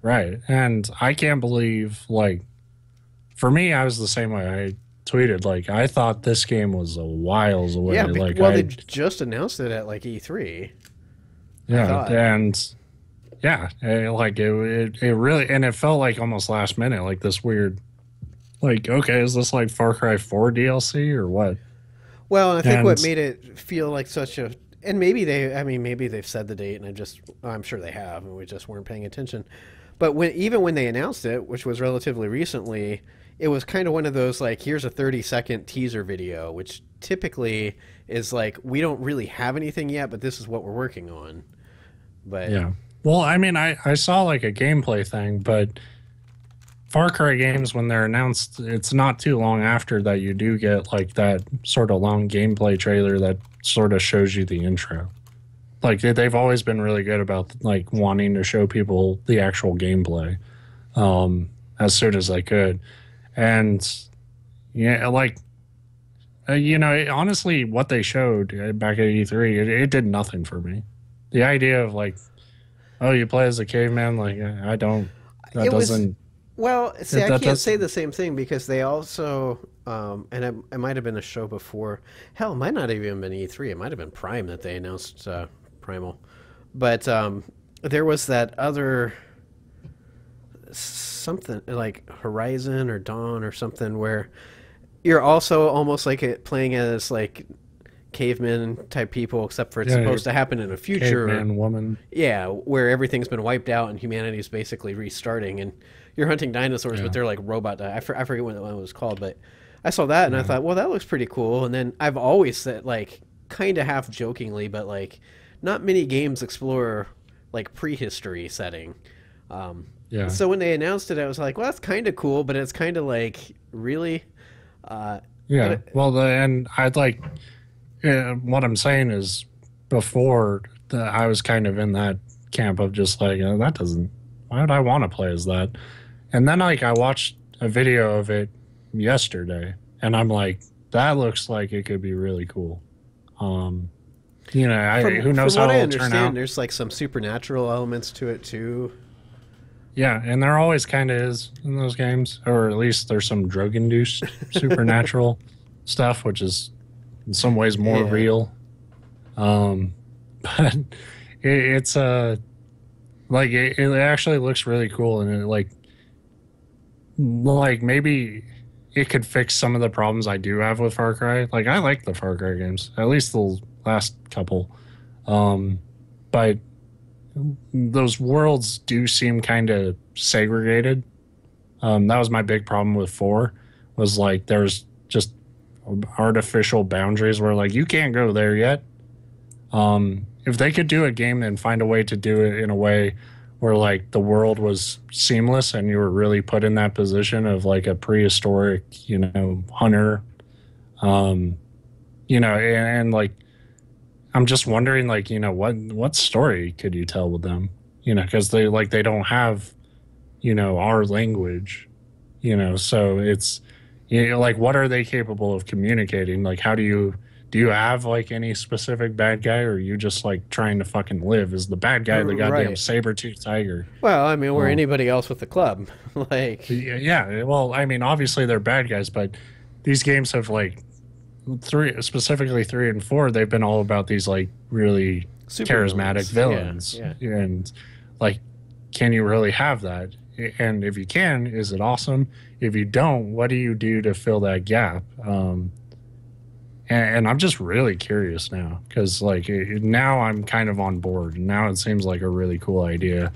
right. And I can't believe like for me I was the same way. I tweeted like I thought this game was a whiles away. Yeah, Like well, they I just announced it at like E3. I yeah, thought. and yeah, like it really and it felt like almost last minute like this weird like okay, is this like Far Cry 4 DLC or what? Well, I think And what made it feel like such a and maybe I mean, maybe they've said the date, and I'm sure they have, and we just weren't paying attention. But even when they announced it, which was relatively recently, it was kind of one of those like, here's a 30-second teaser video, which typically is like, we don't really have anything yet, but this is what we're working on. But Yeah. Well, I mean, I saw like a gameplay thing, but Far Cry games, when they're announced, it's not too long after that you do get like that sort of long gameplay trailer that sort of shows you the intro. Like they've always been really good about like wanting to show people the actual gameplay as soon as they could. And yeah, like honestly, what they showed back at E3, it did nothing for me. The idea of like, oh, you play as a caveman, like I don't. That it was, doesn't. well, see, I That can't does. say the same thing because they also, and it might have been a show before. Hell, it might not have even been E3. It might have been Prime that they announced Primal. But there was that other something like Horizon or Dawn or something where you're also almost like playing as like caveman type people, except for it's Yeah, supposed to happen in a future. caveman woman. Yeah, where everything's been wiped out and humanity's basically restarting, and you're hunting dinosaurs, but Yeah, they're like robot. I forget what it was called, but I saw that and I yeah, thought, well, that looks pretty cool. And then I've always said, like, kind of half jokingly, but like, not many games explore like prehistory setting. Um, yeah, so when they announced it, I was like, well, that's kind of cool, but it's kind of like, really. Uh, yeah. but Well, and I'd like what I'm saying is before I was kind of in that camp of just like that doesn't. Why would I want to play as that? And then like I watched a video of it yesterday, and I'm like, that looks like it could be really cool. Um, who from knows how what I it'll turn understand, out. there's like some supernatural elements to it too. Yeah, and there always kind of is in those games, or at least there's some drug-induced supernatural stuff, which is in some ways more Yeah. real. Um, but it's like it actually looks really cool, and it like maybe it could fix some of the problems I do have with Far Cry. Like I like the Far Cry games, at least the last couple. Um, but those worlds do seem kind of segregated. That was my big problem with four. Was like there's just artificial boundaries where like you can't go there yet. If they could do a game and find a way to do it in a way where like the world was seamless and you were really put in that position of like a prehistoric, hunter, um, and like I'm just wondering, like, what story could you tell with them? Because they don't have, our language, so it's, like, what are they capable of communicating? Like, do you have like any specific bad guy, or are you just like trying to fucking live? Is the bad guy the goddamn Right. saber-toothed tiger? Well, I mean, or Um, anybody else with the club. Like, yeah. Well, I mean, obviously they're bad guys, but these games have like specifically three and four, they've been all about these like really charismatic supervillains. Yeah, villains, yeah. and like, can you really have that? And if you can, is it awesome? If you don't, what do you do to fill that gap? And I'm just really curious now because like now I'm kind of on board. Now it seems like a really cool idea.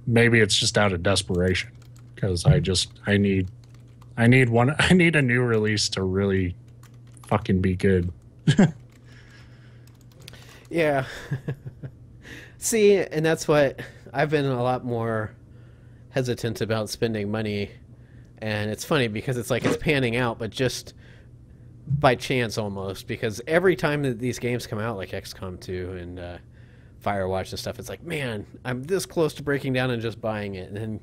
Maybe it's just out of desperation because I need a new release to really fucking be good. Yeah. See, and that's what I've been a lot more hesitant about spending money. And it's funny because it's like it's panning out, but just by chance almost. Because every time that these games come out, like XCOM 2 and Firewatch and stuff, it's like, man, I'm this close to breaking down and just buying it. And then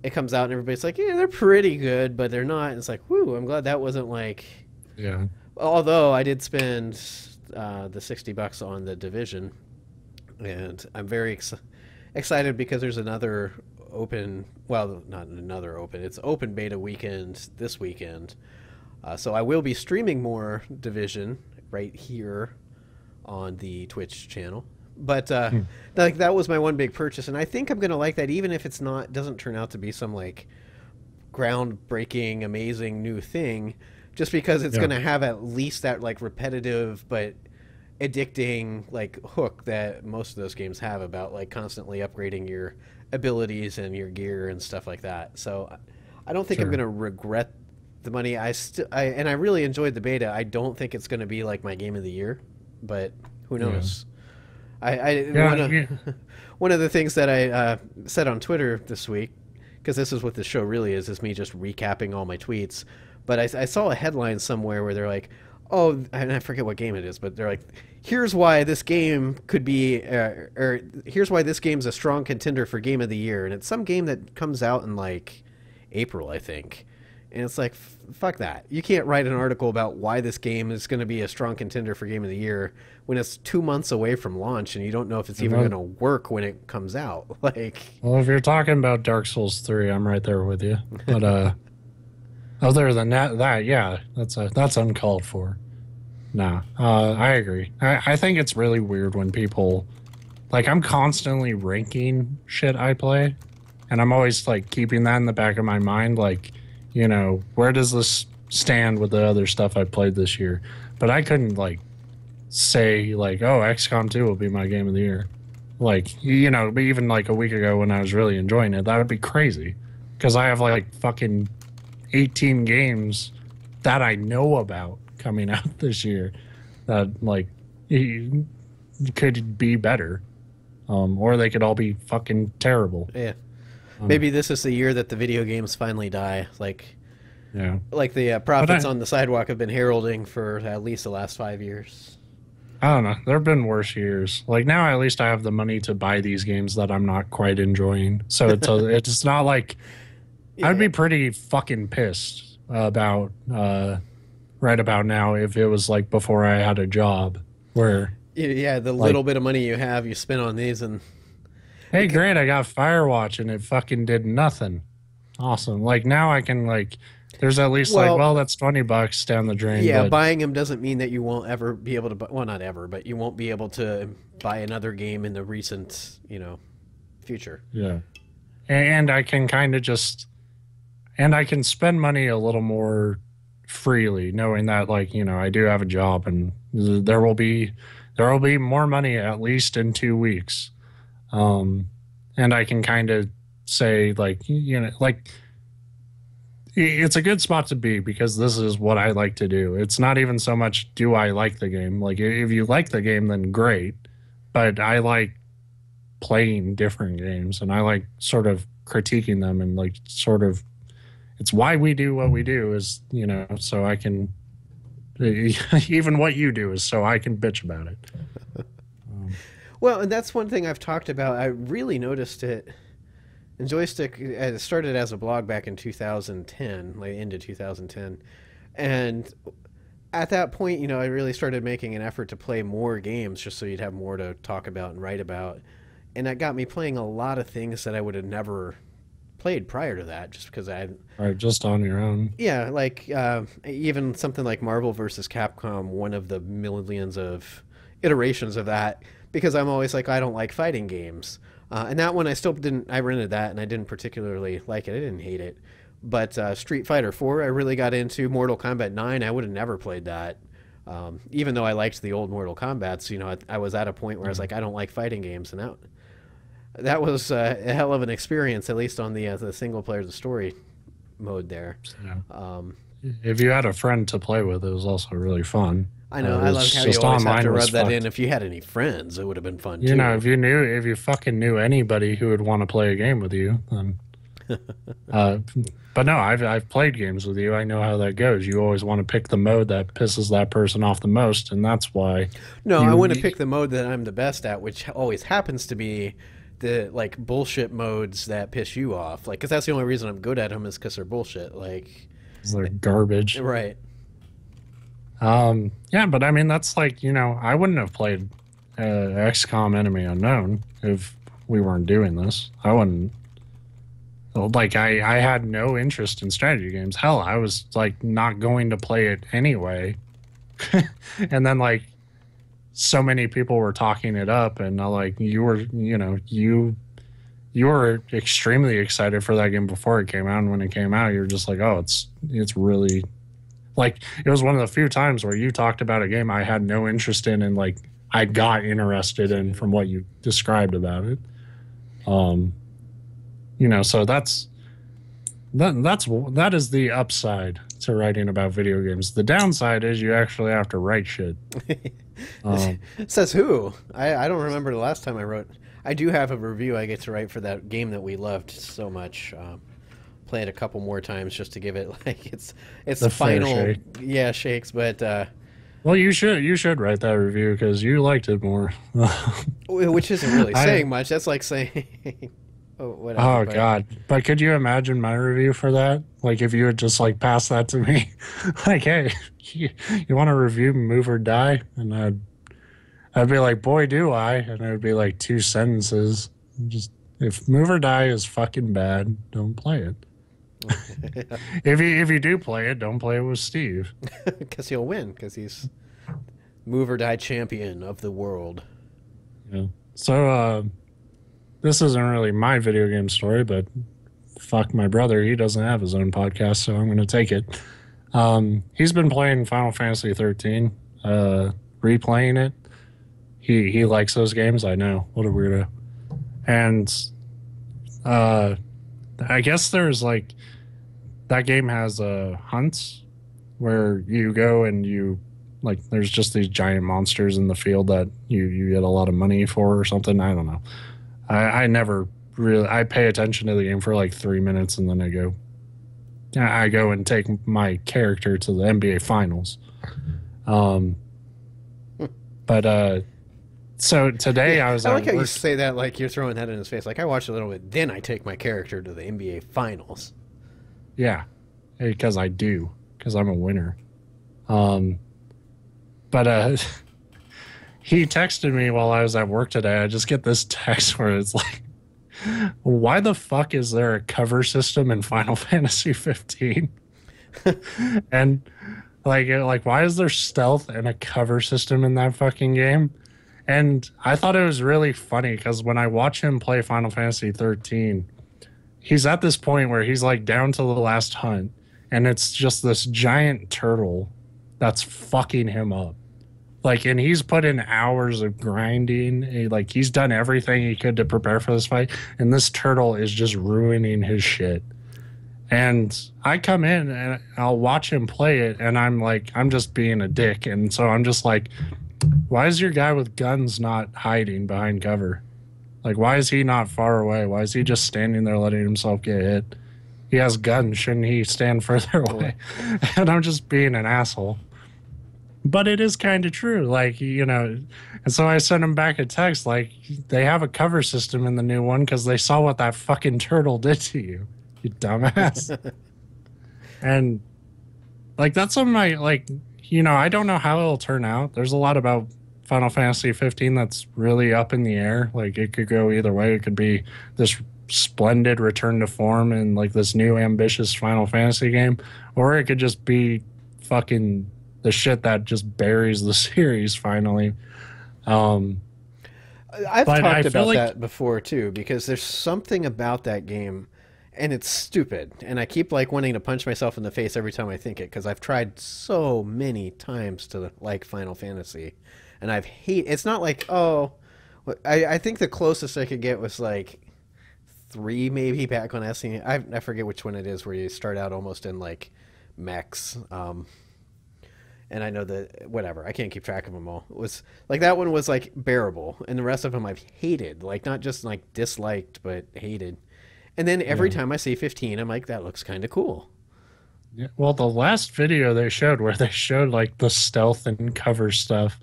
it comes out and everybody's like, yeah, they're pretty good, but they're not. And it's like, whoo, I'm glad that wasn't like. Yeah. Although I did spend the $60 on the Division, and I'm very excited because there's another open, well, not another open, it's open beta weekend this weekend. So I will be streaming more Division right here on the Twitch channel. But like that was my one big purchase, and I think I'm gonna like that, even if it's not doesn't turn out to be some like groundbreaking, amazing new thing, just because it's Yeah. gonna have at least that like repetitive but addicting like hook that most of those games have about like constantly upgrading your abilities and your gear and stuff like that. So I don't think I'm Sure. gonna regret the money. I really enjoyed the beta. I don't think it's gonna be like my game of the year, but who Yeah. knows? I Yeah. one of Yeah. one of the things that I said on Twitter this week, because this is what the show really is me just recapping all my tweets. But I saw a headline somewhere where they're like, "Oh," and I forget what game it is, but they're like, "Here's why this game could be, or here's why this game's a strong contender for Game of the Year," and it's some game that comes out in like April, I think. And it's like, fuck that. You can't write an article about why this game is going to be a strong contender for Game of the Year when it's 2 months away from launch and you don't know if it's And even going then, to work when it comes out. Like, well, if you're talking about Dark Souls 3, I'm right there with you. But other than that, yeah, that's uncalled for. Nah, I agree. I think it's really weird when people like I'm constantly ranking shit I play, and I'm always like keeping that in the back of my mind, like, where does this stand with the other stuff I played this year? But I couldn't like say like, oh, XCOM 2 will be my game of the year. Like, but even like a week ago when I was really enjoying it, that would be crazy because I have like fucking 18 games that I know about coming out this year that like could be better, or they could all be fucking terrible. yeah. Um, Maybe this is the year that the video games finally die. yeah, Like the but prophets on the sidewalk have been heralding for at least the last 5 years. I don't know. There have been worse years. Like now, at least I have the money to buy these games that I'm not quite enjoying. So it's not like I'd Yeah. be pretty fucking pissed about right about now if it was like before I had a job where Yeah, the like, little bit of money you have, you spend on these, and hey, great, I got Firewatch and it fucking did nothing. Awesome. Like now I can like, there's at least like, well, well, that's $20 down the drain. yeah, But buying them doesn't mean that you won't ever be able to. Well, not ever, but you won't be able to buy another game in the recent, future. yeah, and I can kind of just, and I can spend money a little more freely, knowing that like I do have a job and there will be more money at least in 2 weeks, and I can kind of say like like it's a good spot to be because this is what I like to do. It's not even so much do I like the game. Like if you like the game, then great. But I like playing different games and I like sort of critiquing them and like sort of it's why we do what we do is, so I can even what you do is so I can bitch about it. Um, Well, and that's one thing I've talked about. I really noticed it. And Joystick started as a blog back in 2010, like into 2010, and at that point, I really started making an effort to play more games just so you'd have more to talk about and write about. And that got me playing a lot of things that I would have never played prior to that just because or just on your own. yeah, like even something like Marvel versus Capcom, one of the millions of iterations of that, because I'm always like, I don't like fighting games. And that one I still didn't, I rented that and I didn't particularly like it. I didn't hate it. But Street Fighter 4, I really got into. Mortal Kombat 9, I would have never played that. Even though I liked the old Mortal Kombats, I was at a point where I was like, I don't like fighting games. And that was a hell of an experience, at least on the single player, the story mode there. Yeah. Um, If you had a friend to play with, it was also really fun. I know. It I was love how you just always have online to was rub that fucked. in. If you had any friends, it would have been fun too. If you fucking knew anybody who would want to play a game with you, then. Uh, but no, I've played games with you. I know how that goes. You always want to pick the mode that pisses that person off the most, and that's why. No, I You, want to pick the mode that I'm the best at, which always happens to be the like bullshit modes that piss you off. Like, because that's the only reason I'm good at them is because they're bullshit. Like, they're garbage. right? Yeah, but I mean that's like I wouldn't have played XCOM Enemy Unknown if we weren't doing this. I wouldn't. Like I had no interest in strategy games. Hell, I was like not going to play it anyway. And then like so many people were talking it up, and like you were, you were extremely excited for that game before it came out, and when it came out, you're just like, oh, it's really like it was one of the few times where you talked about a game I had no interest in, and like I got interested in from what you described about it. So that is the upside to writing about video games. The downside is you actually have to write shit. Um, Says who? I don't remember the last time I wrote. I do have a review I get to write for that game that we loved so much. Play it a couple more times just to give it like it's the fair final, shake. yeah, shakes. But Well, you should write that review because you liked it more. which isn't really I saying much. That's like saying oh, whatever. Oh But God! But could you imagine my review for that? Like if you would just like pass that to me, like, hey, you want to review Move or Die, and I'd be like, boy, do I, and it would be like two sentences. Just if Move or Die is fucking bad, don't play it. If you do play it, don't play it with Steve. because he'll win because he's move or die champion of the world. Yeah. So this isn't really my video game story, but fuck my brother, he doesn't have his own podcast, so I'm going to take it. He's been playing Final Fantasy 13, replaying it. He likes those games. I know, what a weirdo. And I guess there's like that game has hunts where you go and you like there's just these giant monsters in the field that you get a lot of money for or something. I don't know. I never really I pay attention to the game for like 3 minutes and then I go and take my character to the NBA finals. Um but so today Yeah, I was I at like how you work. say that like you're throwing that in his face. Like I watched a little bit, then I take my character to the NBA finals. Yeah, because I do, because I'm a winner. Um, but he texted me while I was at work today. I just get this text where it's like, "Why the fuck is there a cover system in Final Fantasy 15?" And like, why is there stealth and a cover system in that fucking game? And I thought it was really funny because when I watch him play Final Fantasy 13, he's at this point where he's like down to the last hunt and it's just this giant turtle that's fucking him up. Like, and he's put in hours of grinding. He's done everything he could to prepare for this fight, and this turtle is just ruining his shit. And I come in and I'll watch him play it, and I'm just being a dick. And so I'm just like, why is your guy with guns not hiding behind cover? Like, why is he not far away? Why is he just standing there letting himself get hit? He has guns. Shouldn't he stand further away? And I'm just being an asshole. But it is kind of true. And so I sent him back a text like, they have a cover system in the new one because they saw what that fucking turtle did to you dumbass. And, that's something I don't know how it'll turn out. There's a lot about Final Fantasy 15 that's really up in the air. Like it could go either way. It could be this splendid return to form and like this new ambitious Final Fantasy game, or it could just be fucking the shit that just buries the series finally. I've But I talked feel about like that before too, because there's something about that game, and it's stupid, and I keep like wanting to punch myself in the face every time I think it, because I've tried so many times to like Final Fantasy, and it's not like, oh, I think the closest I could get was like 3 maybe back when I seen it. I forget which one it is where you start out almost in like mechs. And I know that whatever, I can't keep track of them all. It was like that one was like bearable, and the rest of them I've hated, like not just like disliked, but hated. And then every yeah. time I see 15, I'm like, that looks kind of cool. Yeah, well, the last video they showed where they showed like the stealth and cover stuff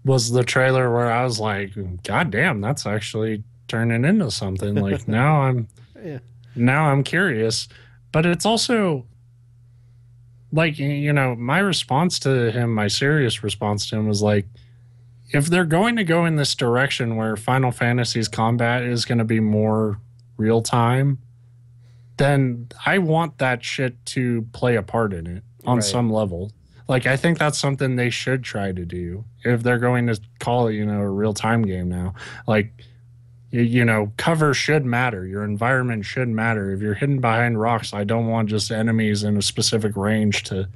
was the trailer where I was like, God damn, that's actually turning into something. Like Yeah. now I'm curious. But it's also like, my response to him, my serious response to him was like, if they're going to go in this direction where Final Fantasy's combat is going to be more real time, then I want that shit to play a part in it on Right. some level. Like, I think that's something they should try to do if they're going to call it, a real time game now. Like, cover should matter. Your environment should matter. If you're hidden behind rocks, I don't want just enemies in a specific range to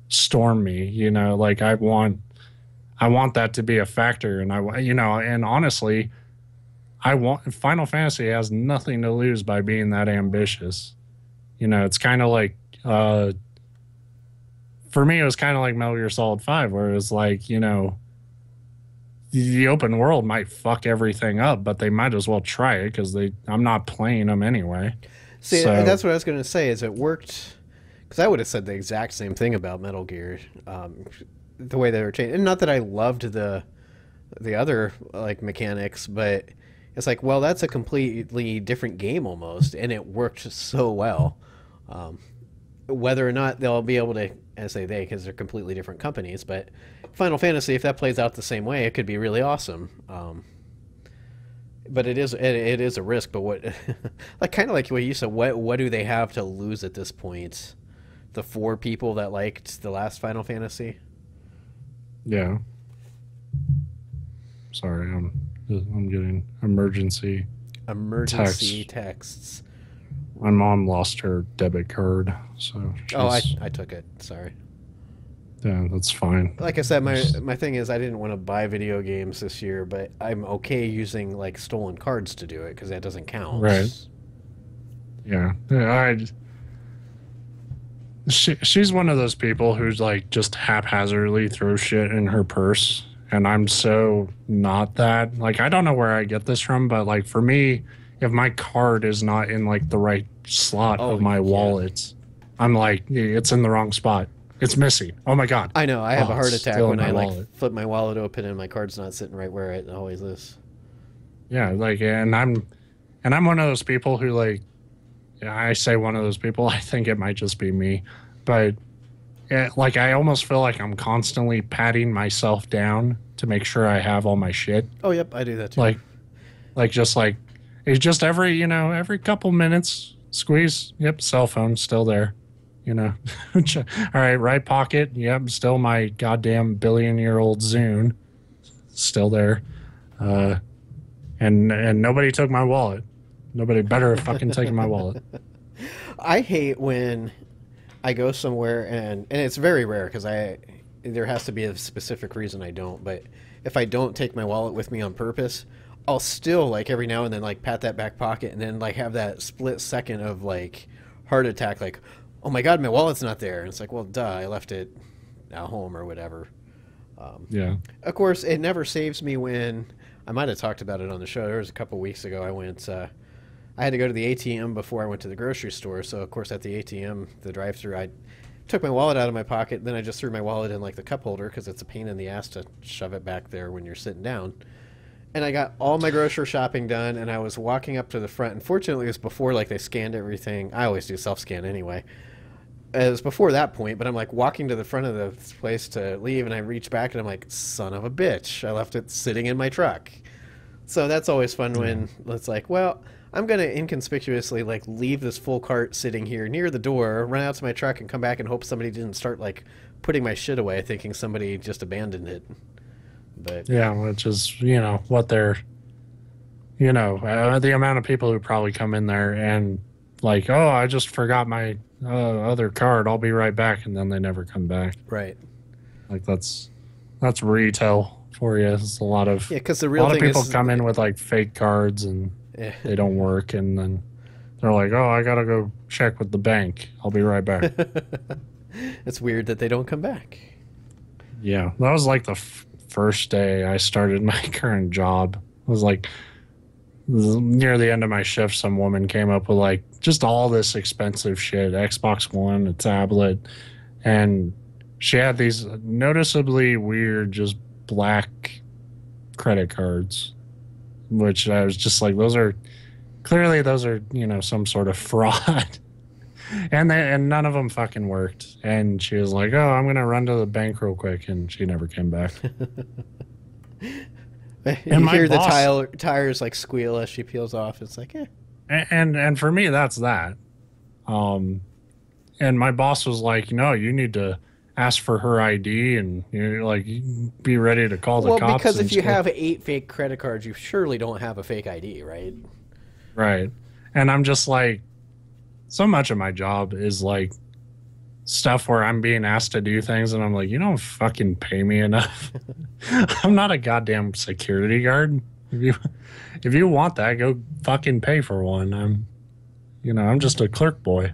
storm me. Like I want that to be a factor. And and honestly, Final Fantasy has nothing to lose by being that ambitious. You know, it's kind of like for me, it was kind of like Metal Gear Solid 5, where it was like, you know, the open world might fuck everything up, but they might as well try it because I'm not playing them anyway. See, So that's what I was going to say. Is it worked? Because I would have said the exact same thing about Metal Gear, the way they were changed. And not that I loved the other like mechanics, but it's like, well, that's a completely different game almost, and it worked so well. Um, Whether or not they'll be able to, I say they because they're completely different companies, but Final Fantasy, if that plays out the same way, it could be really awesome. But it is a risk. But what, like kind of like what you said, what do they have to lose at this point? The four people that liked the last Final Fantasy. yeah, sorry, I'm getting Emergency text. texts. My mom lost her debit card, so Oh, she's I took it. Sorry. yeah, that's fine. Like I said, my thing is I didn't want to buy video games this year, but I'm okay using like stolen cards to do it because that doesn't Right. count. Yeah. She's one of those people who's like just haphazardly throws shit in her purse. And I'm so not that. Like, I don't know where I get this from, but like for me, if my card is not in like the right slot Oh of my yeah. wallet, I'm like, it's in the wrong spot. It's missing. Oh my God. I know. I have a Oh, heart it's attack still in when I my like wallet. flip my wallet open and my card's not sitting right where it always is. Yeah. Like, and I'm one of those people who like, yeah, I say one of those people, I think it might just be me, but yeah, like I almost feel like I'm constantly patting myself down to make sure I have all my shit. Oh, yep, I do that too. Like just like it's just every every couple minutes squeeze. Yep, cell phone still there. You know, all right, right pocket. Yep, still my goddamn billion-year-old Zune still there. Uh, and nobody took my wallet. Nobody better have fucking taken my wallet. I hate when I go somewhere and it's very rare because I there has to be a specific reason I don't. But if I don't take my wallet with me on purpose, I'll still like every now and then like pat that back pocket and then like have that split second of like heart attack. Like, oh my god, my wallet's not there. And it's like, well, duh, I left it at home or whatever. Yeah, Of course, it never saves me when I might have talked about it on the show. There was a couple weeks ago. I went. I had to go to the ATM before I went to the grocery store. So of course, at the ATM, the drive-through, I took my wallet out of my pocket. Then I just threw my wallet in like the cup holder because it's a pain in the ass to shove it back there when you're sitting down. And I got all my grocery shopping done, and I was walking up to the front. And fortunately, it was before like they scanned everything. I always do self-scan anyway. It was before that point, but I'm like walking to the front of the place to leave, and I reach back and I'm like, son of a bitch, I left it sitting in my truck. So that's always fun yeah, when it's like, well, I'm gonna inconspicuously like leave this full cart sitting here near the door, run out to my truck, and come back and hope somebody didn't start like putting my shit away, thinking somebody just abandoned it. But yeah. Which is what they're the amount of people who probably come in there and like, oh, I just forgot my other card. I'll be right back, and then they never come back. right, Like that's retail for you. It's a lot of yeah, because the a real lot of thing people is, come in with like fake cards and yeah. they don't work, and then they're like, oh, I gotta go check with the bank. I'll be right back. It's weird that they don't come back. Yeah, that was like the first day I started my current job. It was like near the end of my shift, some woman came up with like just all this expensive shit, Xbox One, a tablet, and she had these noticeably weird, just black credit cards, which I was just like, those are some sort of fraud. And none of them fucking worked. And she was like, "Oh, I'm gonna run to the bank real quick," and she never came back. And You my hear the boss, tires like squeal as she peels off. It's like, eh. and for me, that's that. Um, and my boss was like, "No, you need to ask for her ID, and like be ready to call the Well, cops." because And if you stuff. have 8 fake credit cards, you surely don't have a fake ID, right? Right, and I'm just like, so much of my job is like stuff where I'm being asked to do things, and I'm like, you don't fucking pay me enough. I'm not a goddamn security guard. If you want that, go fucking pay for one. I'm just a clerk boy.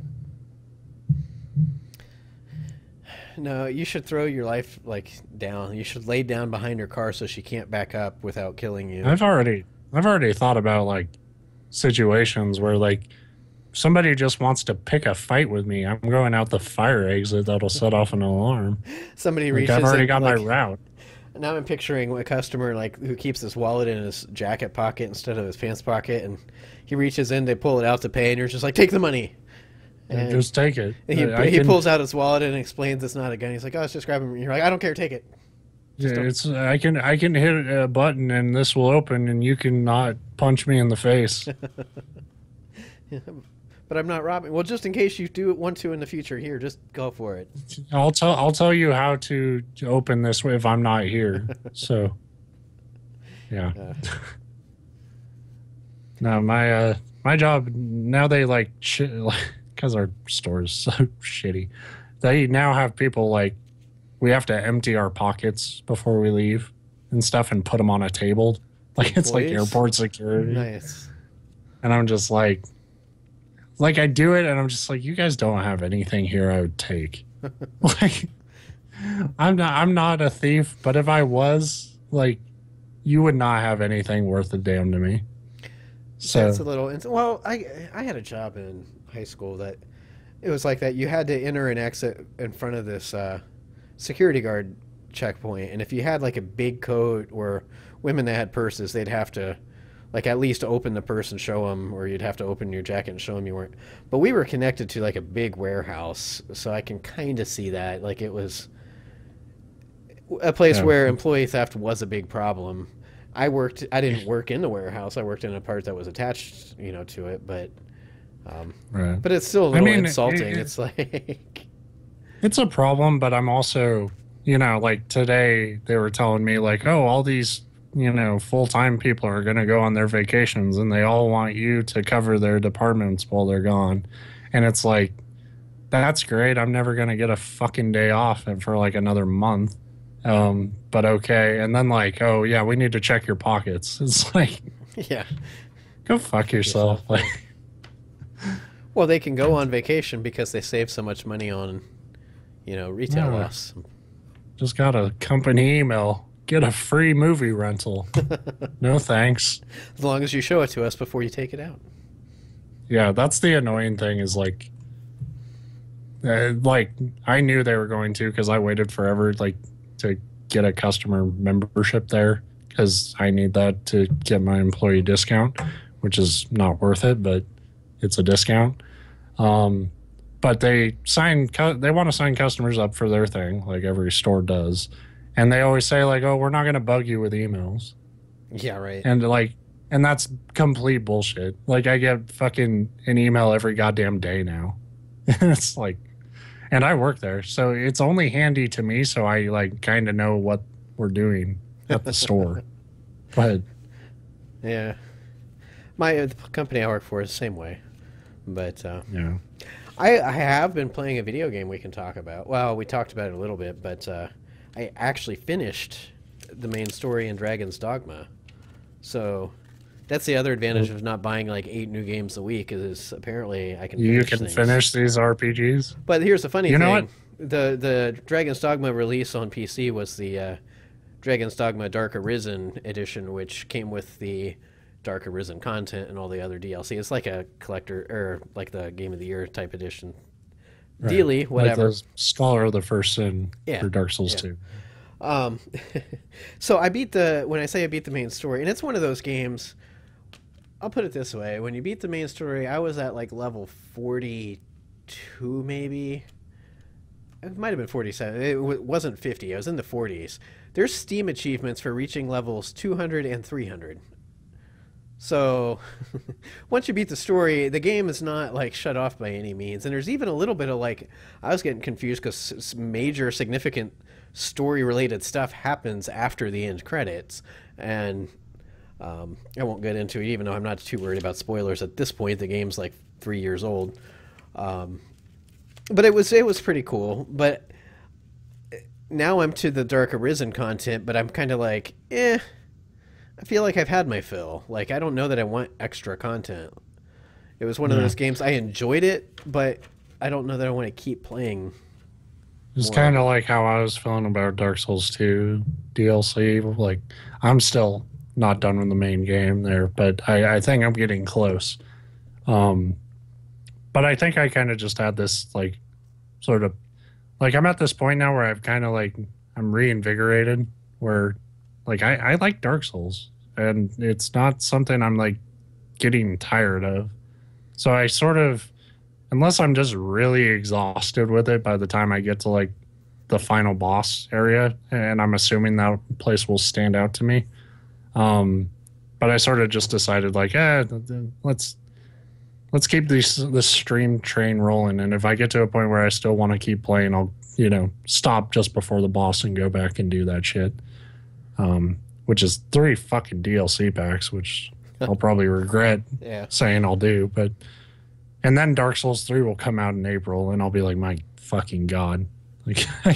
No, you should throw your life like down. You should lay down behind her car so she can't back up without killing you. I've already thought about like situations where like somebody just wants to pick a fight with me. I'm going out the fire exit that'll set off an alarm. Somebody Like I've reaches already in, got my like route. now I'm picturing a customer like who keeps his wallet in his jacket pocket instead of his pants pocket, and he reaches in to pull it out to pay, and you're just like, take the money. And And just take it. he pulls out his wallet and explains it's not a gun. He's like, oh, it's just grabbing. You're like, I don't care, take it. Yeah, Just don't. it's I can hit a button and this will open and you can not punch me in the face. But I'm not robbing. Well, just in case you do want to in the future, here, just go for it. I'll tell you how to open this if I'm not here. So yeah. Uh, No, my job now they like shit because our store is so shitty. They now have people like we have to empty our pockets before we leave and stuff and put them on a table. Like it's like Employees? airport security. nice. And I'm just like I do it and I'm just like, you guys don't have anything here I would take. Like I'm not a thief, but if I was, like, you would not have anything worth a damn to me. That's a So little. Well, I had a job in high school that it was like that. You had to enter and exit in front of this security guard checkpoint, and if you had like a big coat or women that had purses, they'd have to like at least open the purse and show them, or you'd have to open your jacket and show them you weren't. But we were connected to like a big warehouse, so I can kind of see that. Like it was a place yeah, where employee theft was a big problem. I didn't work in the warehouse. I worked in a part that was attached, to it, right. but it's still a I little mean, insulting. It's like, it's a problem, but I'm also, like today they were telling me like, oh, all these, full-time people are going to go on their vacations and they all want you to cover their departments while they're gone. And it's like, that's great. I'm never going to get a fucking day off for like another month. But okay. And then like, oh yeah, we need to check your pockets. It's like, yeah. go fuck yourself. Like, Well, they can go on vacation because they save so much money on, retail Yeah. loss. just got a company email. Get a free movie rental. No thanks. As long as you show it to us before you take it out. Yeah, that's the annoying thing is like I knew they were going to because I waited forever like to get a customer membership there because I need that to get my employee discount, which is not worth it, but it's a discount. But they want to sign customers up for their thing, like every store does, and they always say like, "Oh, we're not going to bug you with emails," Yeah, right. and that's complete bullshit. Like I get fucking an email every goddamn day now. It's like, and I work there, so it's only handy to me, so I like kind of know what we're doing at the store. But Yeah. The company I work for is the same way. But yeah, I have been playing a video game we can talk about. Well, we talked about it a little bit, but I actually finished the main story in Dragon's Dogma. So that's the other advantage of not buying like 8 new games a week is apparently I can you finish can things. finish these RPGs. But here's the funny You know thing. The Dragon's Dogma release on PC was the Dragon's Dogma Dark Arisen edition, which came with the Dark Arisen content and all the other DLC. It's like a collector or like the Game of the Year type edition. Right. Dealy, Like whatever. the Scholar of the First Sin Yeah, for Dark Souls yeah. 2. Um, so when I say I beat the main story, and it's one of those games, I'll put it this way. When you beat the main story, I was at like level 42 maybe. It might have been 47. It wasn't 50. I was in the 40s. There's Steam achievements for reaching levels 200 and 300. So once you beat the story, the game is not like shut off by any means. And there's even a little bit of like, I was getting confused because major significant story related stuff happens after the end credits. And I won't get into it, even though I'm not too worried about spoilers at this point. The game's like 3 years old. But it was pretty cool. But now I'm to the Dark Arisen content, but I'm kind of like, I feel like I've had my fill. Like, I don't know that I want extra content. It was one of Yeah. those games, I enjoyed it, but I don't know that I want to keep playing. It's more of kind a of like how I was feeling about Dark Souls 2 DLC. Like, I'm still not done with the main game there, but I think I'm getting close. Um, but I think I kind of just had this, like, sort of, like, I'm at this point now where I've kind of, like, I'm reinvigorated, where, like, I like Dark Souls, and it's not something I'm, like, getting tired of. So I sort of, unless I'm just really exhausted with it by the time I get to, like, the final boss area, and I'm assuming that place will stand out to me. Um, but I sort of just decided like, let's keep this stream train rolling, and if I get to a point where I still want to keep playing, I'll stop just before the boss and go back and do that shit. Which is 3 fucking DLC packs, which I'll probably regret yeah. saying I'll do, but and then Dark Souls 3 will come out in April, and I'll be like, my fucking god. Like I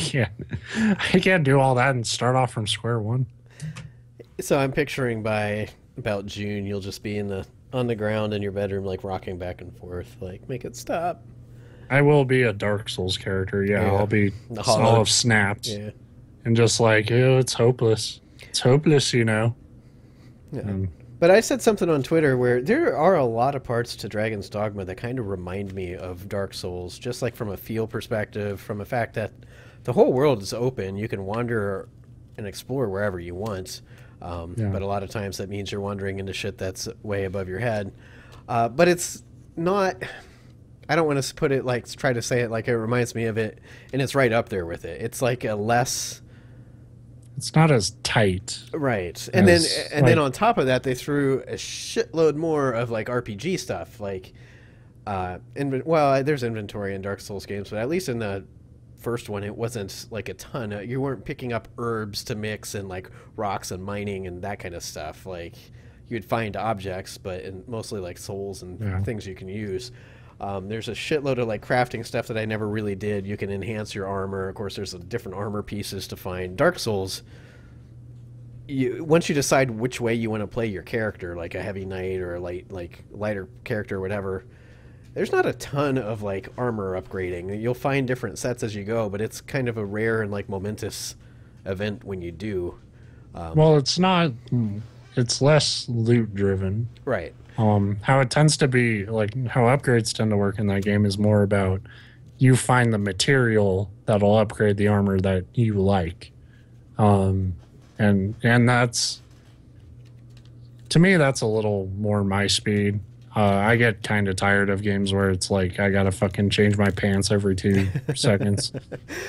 can't do all that and start off from square one. So I'm picturing by about June, you'll just be in the on the ground in your bedroom, like rocking back and forth, like make it stop. I will be a Dark Souls character. Yeah, Yeah, the I'll hollow. have snapped Yeah, and just like, ew, it's hopeless. It's hopeless. yeah. Um, But I said something on Twitter where there are a lot of parts to Dragon's Dogma that kind of remind me of Dark Souls, just like from a feel perspective, from the fact that the whole world is open. You can wander and explore wherever you want. yeah, But a lot of times that means you're wandering into shit that's way above your head. But it's not. I don't want to put it like try to say it like it reminds me of it, and it's right up there with it. It's like a less it's not as tight right, as and then like, on top of that, they threw a shitload more of like RPG stuff, like well, there's inventory in Dark Souls games, but at least in the first one, it wasn't like a ton. You weren't picking up herbs to mix and like rocks and mining and that kind of stuff. Like you'd find objects, but mostly like souls and yeah. things you can use. There's a shitload of like crafting stuff that I never really did. You can enhance your armor. Of course, there's different armor pieces to find. Dark Souls, once you decide which way you want to play your character, like a heavy knight or a lighter character or whatever, there's not a ton of like armor upgrading. You'll find different sets as you go, but it's kind of a rare and like momentous event when you do. Well, it's not. It's less loot driven. Right. How it tends to be, like how upgrades tend to work in that game, is more about you find the material that'll upgrade the armor that you like. And that's, to me, that's a little more my speed. I get kind of tired of games where it's like I gotta fucking change my pants every 2 seconds.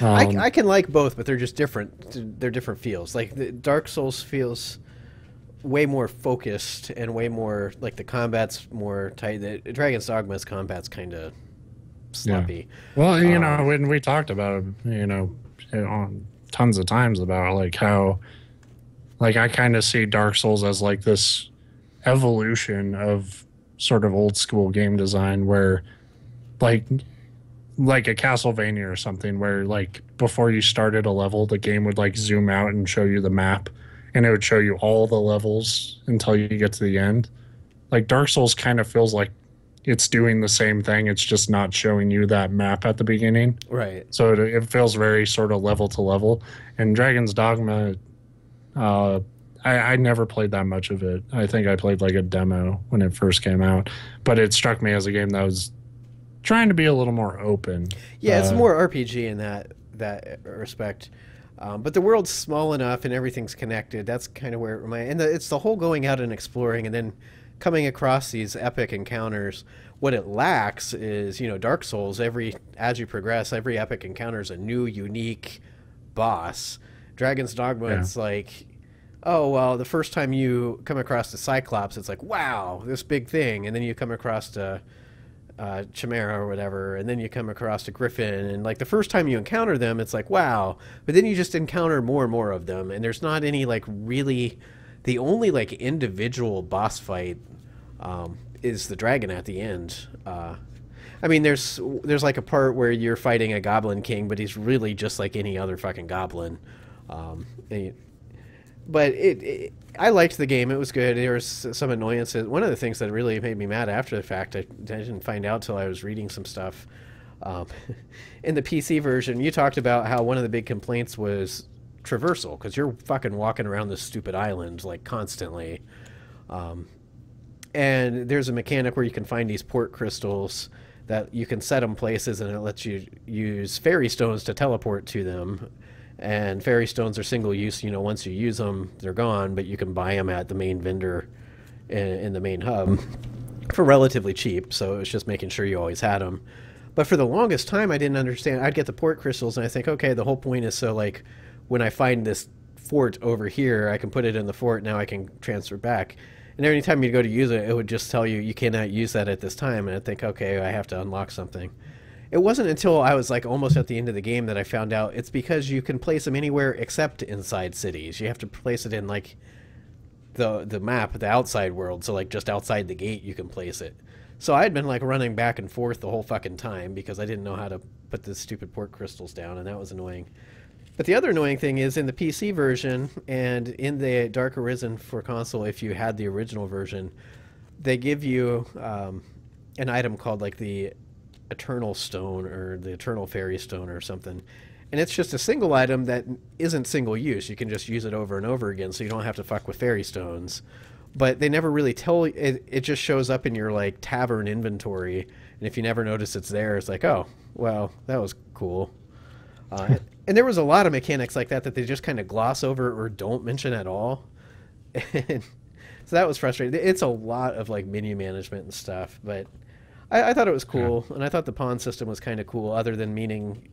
I can like both, but they're just different. They're different feels. Like the Dark Souls feels way more focused and way more like the combat's more tight. The Dragon's Dogma's combat's kind of Yeah. sloppy. Well, when we talked about it, on tons of times about like how, like I kind of see Dark Souls as like this evolution of sort of old school game design where like a Castlevania or something where like before you started a level, the game would like zoom out and show you the map and it would show you all the levels until you get to the end. Like Dark Souls kind of feels like it's doing the same thing. It's just not showing you that map at the beginning. Right. So it feels very sort of level to level. And Dragon's Dogma, I never played that much of it. I think I played like a demo when it first came out, but it struck me as a game that was trying to be a little more open. Yeah, it's more RPG in that respect. But the world's small enough and everything's connected. That's kind of where it reminds. And it's the whole going out and exploring and then coming across these epic encounters. What it lacks is, Dark Souls. As you progress, every epic encounter is a new, unique boss. Dragon's Dogma, Yeah. it's like, oh well, the first time you come across the Cyclops, it's like, wow, this big thing, and then you come across the Chimera or whatever, and then you come across a Griffin, and like the first time you encounter them, it's like, wow, but then you just encounter more and more of them, and there's not any like really, the only like individual boss fight is the dragon at the end. I mean, there's like a part where you're fighting a Goblin King, but he's really just like any other fucking goblin. But I liked the game. It was good. There was some annoyances. One of the things that really made me mad after the fact, I didn't find out till I was reading some stuff. Um, in the PC version, you talked about how one of the big complaints was traversal because you're fucking walking around this stupid island like constantly. Um, and there's a mechanic where you can find these port crystals that you can set them places, and it lets you use fairy stones to teleport to them. And fairy stones are single use. Once you use them, they're gone, but you can buy them at the main vendor in the main hub for relatively cheap. So it was just making sure you always had them. But for the longest time, I didn't understand. I'd get the port crystals, and I think, okay, the whole point is so like when I find this fort over here, I can put it in the fort. Now I can transfer back. And every time you go to use it, it would just tell you cannot use that at this time. And I'd think, okay, I have to unlock something. It wasn't until I was like almost at the end of the game that I found out it's because you can place them anywhere except inside cities. You have to place it in like the map, the outside world. So like just outside the gate, you can place it. So I had been like running back and forth the whole fucking time because I didn't know how to put the stupid port crystals down, and that was annoying. But the other annoying thing is in the PC version and in the Dark Arisen for console, if you had the original version, they give you an item called like the Eternal Stone or the Eternal Fairy Stone or something. And it's just a single item that isn't single use. You can just use it over and over again, so you don't have to fuck with fairy stones. But they never really tell you. It just shows up in your like tavern inventory, and if you never notice it's there, it's like, oh, well, that was cool. And there was a lot of mechanics like that they just kind of gloss over or don't mention at all. And so that was frustrating. It's a lot of like menu management and stuff, but I thought it was cool, and I thought the pawn system was kind of cool, other than meaning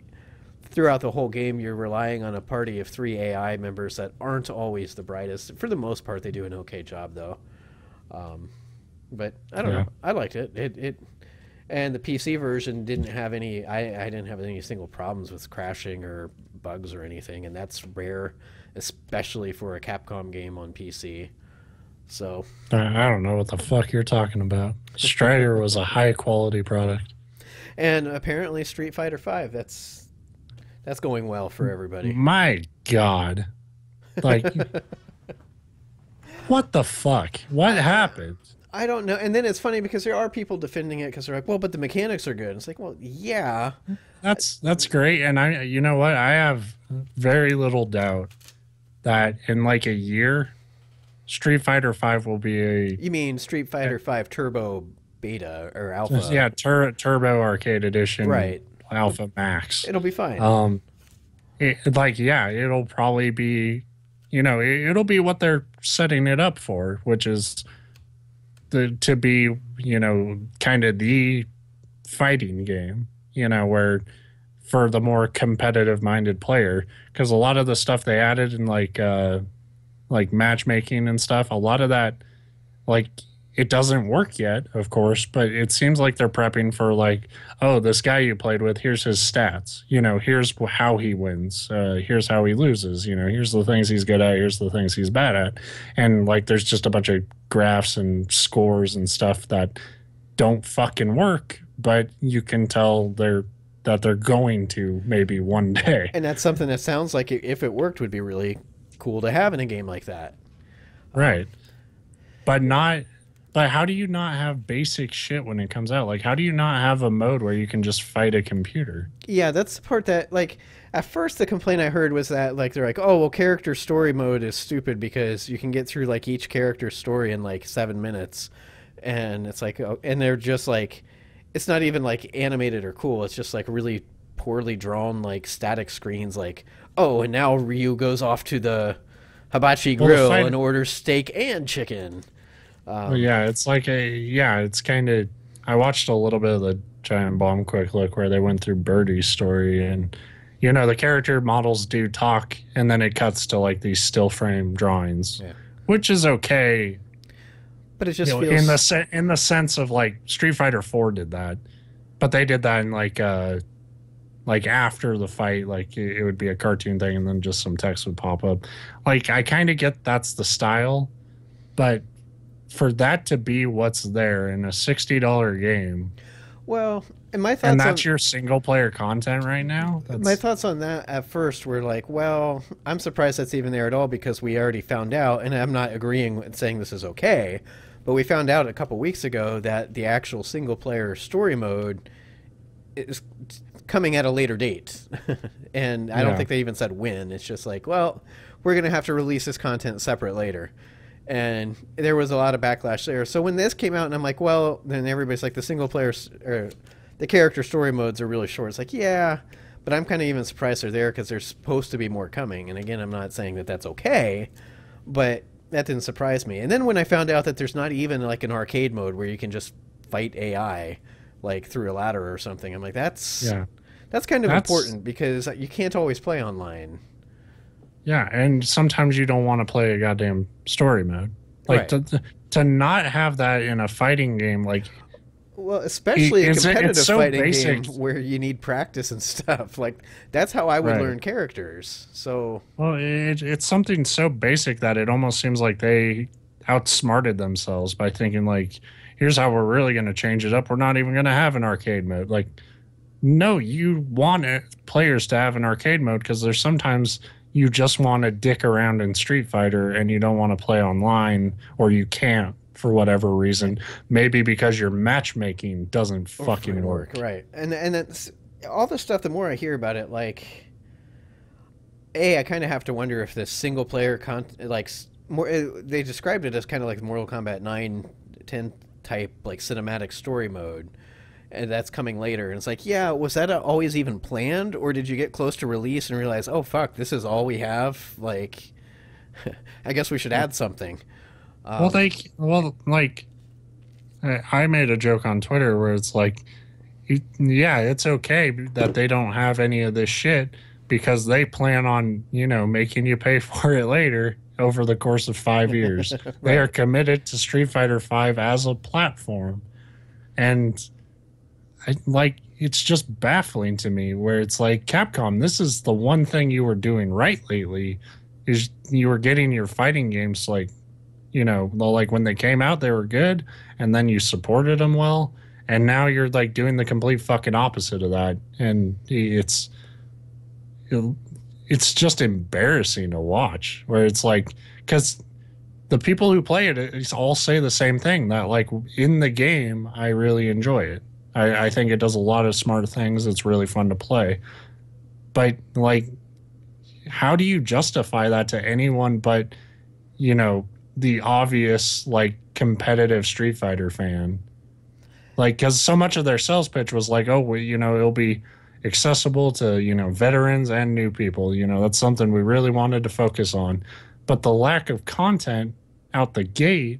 throughout the whole game you're relying on a party of 3 AI members that aren't always the brightest. For the most part, they do an okay job, though. But I don't know. I liked it. And the PC version didn't have any. I didn't have any single problems with crashing or bugs or anything, and that's rare, especially for a Capcom game on PC. So I don't know what the fuck you're talking about. Strider was a high quality product, and apparently Street Fighter V. That's going well for everybody. My God, like, what the fuck? What happened? I don't know. And then it's funny because there are people defending it because they're like, well, but the mechanics are good. And it's like, well, yeah. That's great. And you know what? I have very little doubt that in like a year, Street Fighter V will be a... You mean Street Fighter V Turbo Beta or Alpha? Yeah, Turbo Arcade Edition. Right. Alpha Max. It'll be fine. It'll probably be, it'll be what they're setting it up for, which is to be, kind of the fighting game, where for the more competitive minded player, because a lot of the stuff they added in like matchmaking and stuff, a lot of that, like, it doesn't work yet, of course, but it seems like they're prepping for like, oh, this guy you played with, here's his stats. Here's how he wins. Here's how he loses. Here's the things he's good at. Here's the things he's bad at. And like, there's just a bunch of graphs and scores and stuff that don't fucking work, but you can tell that they're going to maybe one day. And that's something that sounds like if it worked would be really cool to have in a game like that. Right. But how do you not have basic shit when it comes out? Like, how do you not have a mode where you can just fight a computer? Yeah, that's the part that, like, at first the complaint I heard was that, like, they're like, oh, well, character story mode is stupid because you can get through, like, each character's story in, like, 7 minutes. And it's like, oh, and they're just, like, it's not even, like, animated or cool. It's just, like, really poorly drawn, like, static screens, like, oh, and now Ryu goes off to the hibachi grill and orders steak and chicken. It's like it's kind of, I watched a little bit of the Giant Bomb Quick Look where they went through Birdie's story, and the character models do talk, and then it cuts to like these still frame drawings, which is okay, but it just feels in the sense of like Street Fighter 4 did that, but they did that in like after the fight, like it would be a cartoon thing, and then just some text would pop up. Like, I kind of get that's the style, but for that to be what's there in a $60 game, well, and my thoughts, and that's your single player content right now. My thoughts on that at first were like, well, I'm surprised that's even there at all because we already found out, and I'm not agreeing and saying this is okay, but we found out a couple weeks ago that the actual single player story mode is coming at a later date. And I don't Yeah. think they even said when. It's just like, well, we're going to have to release this content separate later. And there was a lot of backlash there. So when this came out, and I'm like, well, then everybody's like, the single player or the character story modes are really short. It's like, yeah, but I'm kind of even surprised they're there because there's supposed to be more coming. And again, I'm not saying that that's okay, but that didn't surprise me. And then when I found out that there's not even like an arcade mode where you can just fight AI like through a ladder or something, I'm like, Yeah. that's kind of That's important because you can't always play online. Yeah, and sometimes you don't want to play a goddamn story mode. Like Right. to not have that in a fighting game, like Well, especially a it's competitive so fighting basic. game where you need practice and stuff. Like that's how I would Right. learn characters. So Well, it's something so basic that it almost seems like they outsmarted themselves by thinking like, here's how we're really going to change it up. We're not even going to have an arcade mode. Like, no, you want players to have an arcade mode because there's sometimes you just want to dick around in Street Fighter and you don't want to play online or you can't for whatever reason. Maybe because your matchmaking doesn't fucking work. right, and that's all the stuff. The more I hear about it, like I kind of have to wonder if this single player more. They described it as kind of like Mortal Kombat 9, 10 type like cinematic story mode. And that's coming later. And it's like, yeah, was that always even planned, or did you get close to release and realize, oh fuck, this is all we have? Like, I guess we should add something. Well, like I made a joke on Twitter where it's like, yeah, it's okay that they don't have any of this shit because they plan on, making you pay for it later over the course of 5 years. They Right. are committed to Street Fighter V as a platform. And it's just baffling to me where it's like, Capcom, this is the one thing you were doing right lately is you were getting your fighting games like, like when they came out, they were good, and then you supported them well, and now you're like doing the complete fucking opposite of that, and it's just embarrassing to watch. Where it's like, because the people who play it, it's all say the same thing that like in the game, I really enjoy it. I think it does a lot of smart things. It's really fun to play, but like, how do you justify that to anyone but the obvious like competitive Street Fighter fan? Like, because so much of their sales pitch was like, oh, well, it'll be accessible to veterans and new people. That's something we really wanted to focus on. But the lack of content out the gate,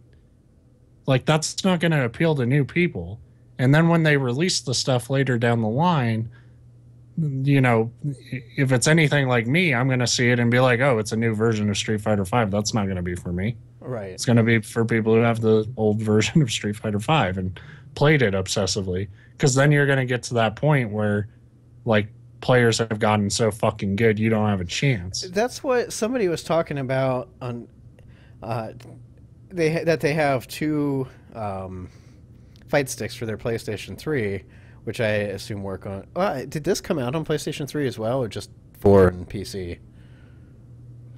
like that's not going to appeal to new people. And then when they release the stuff later down the line, if it's anything like me, I'm going to see it and be like, oh, it's a new version of Street Fighter V. That's not going to be for me. Right. It's going to be for people who have the old version of Street Fighter V and played it obsessively. Because then you're going to get to that point where, like, players have gotten so fucking good, you don't have a chance. That's what somebody was talking about on. They have two fight sticks for their PlayStation 3, which I assume work on. Did this come out on PlayStation 3 as well, or just 4 and PC?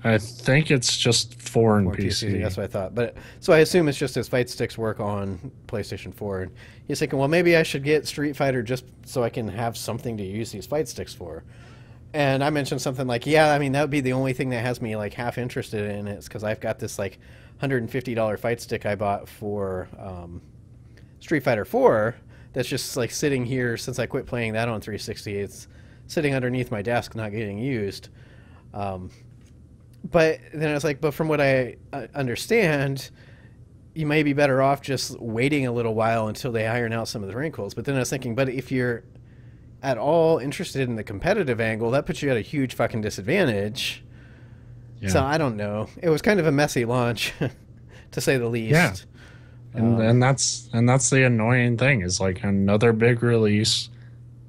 I think it's just 4 and Or PC. PC. That's what I thought. But so I assume it's just his fight sticks work on PlayStation 4. And he's thinking, well, maybe I should get Street Fighter just so I can have something to use these fight sticks for. And I mentioned something like, yeah, I mean, that would be the only thing that has me like half interested in it, because I've got this like $150 fight stick I bought for Street Fighter 4 that's just like sitting here since I quit playing that on 360. It's sitting underneath my desk, not getting used. But then I was like, but from what I understand, you may be better off just waiting a little while until they iron out some of the wrinkles. But then I was thinking, but if you're at all interested in the competitive angle, that puts you at a huge fucking disadvantage. Yeah. So I don't know. It was kind of a messy launch, to say the least. Yeah. And that's the annoying thing is like another big release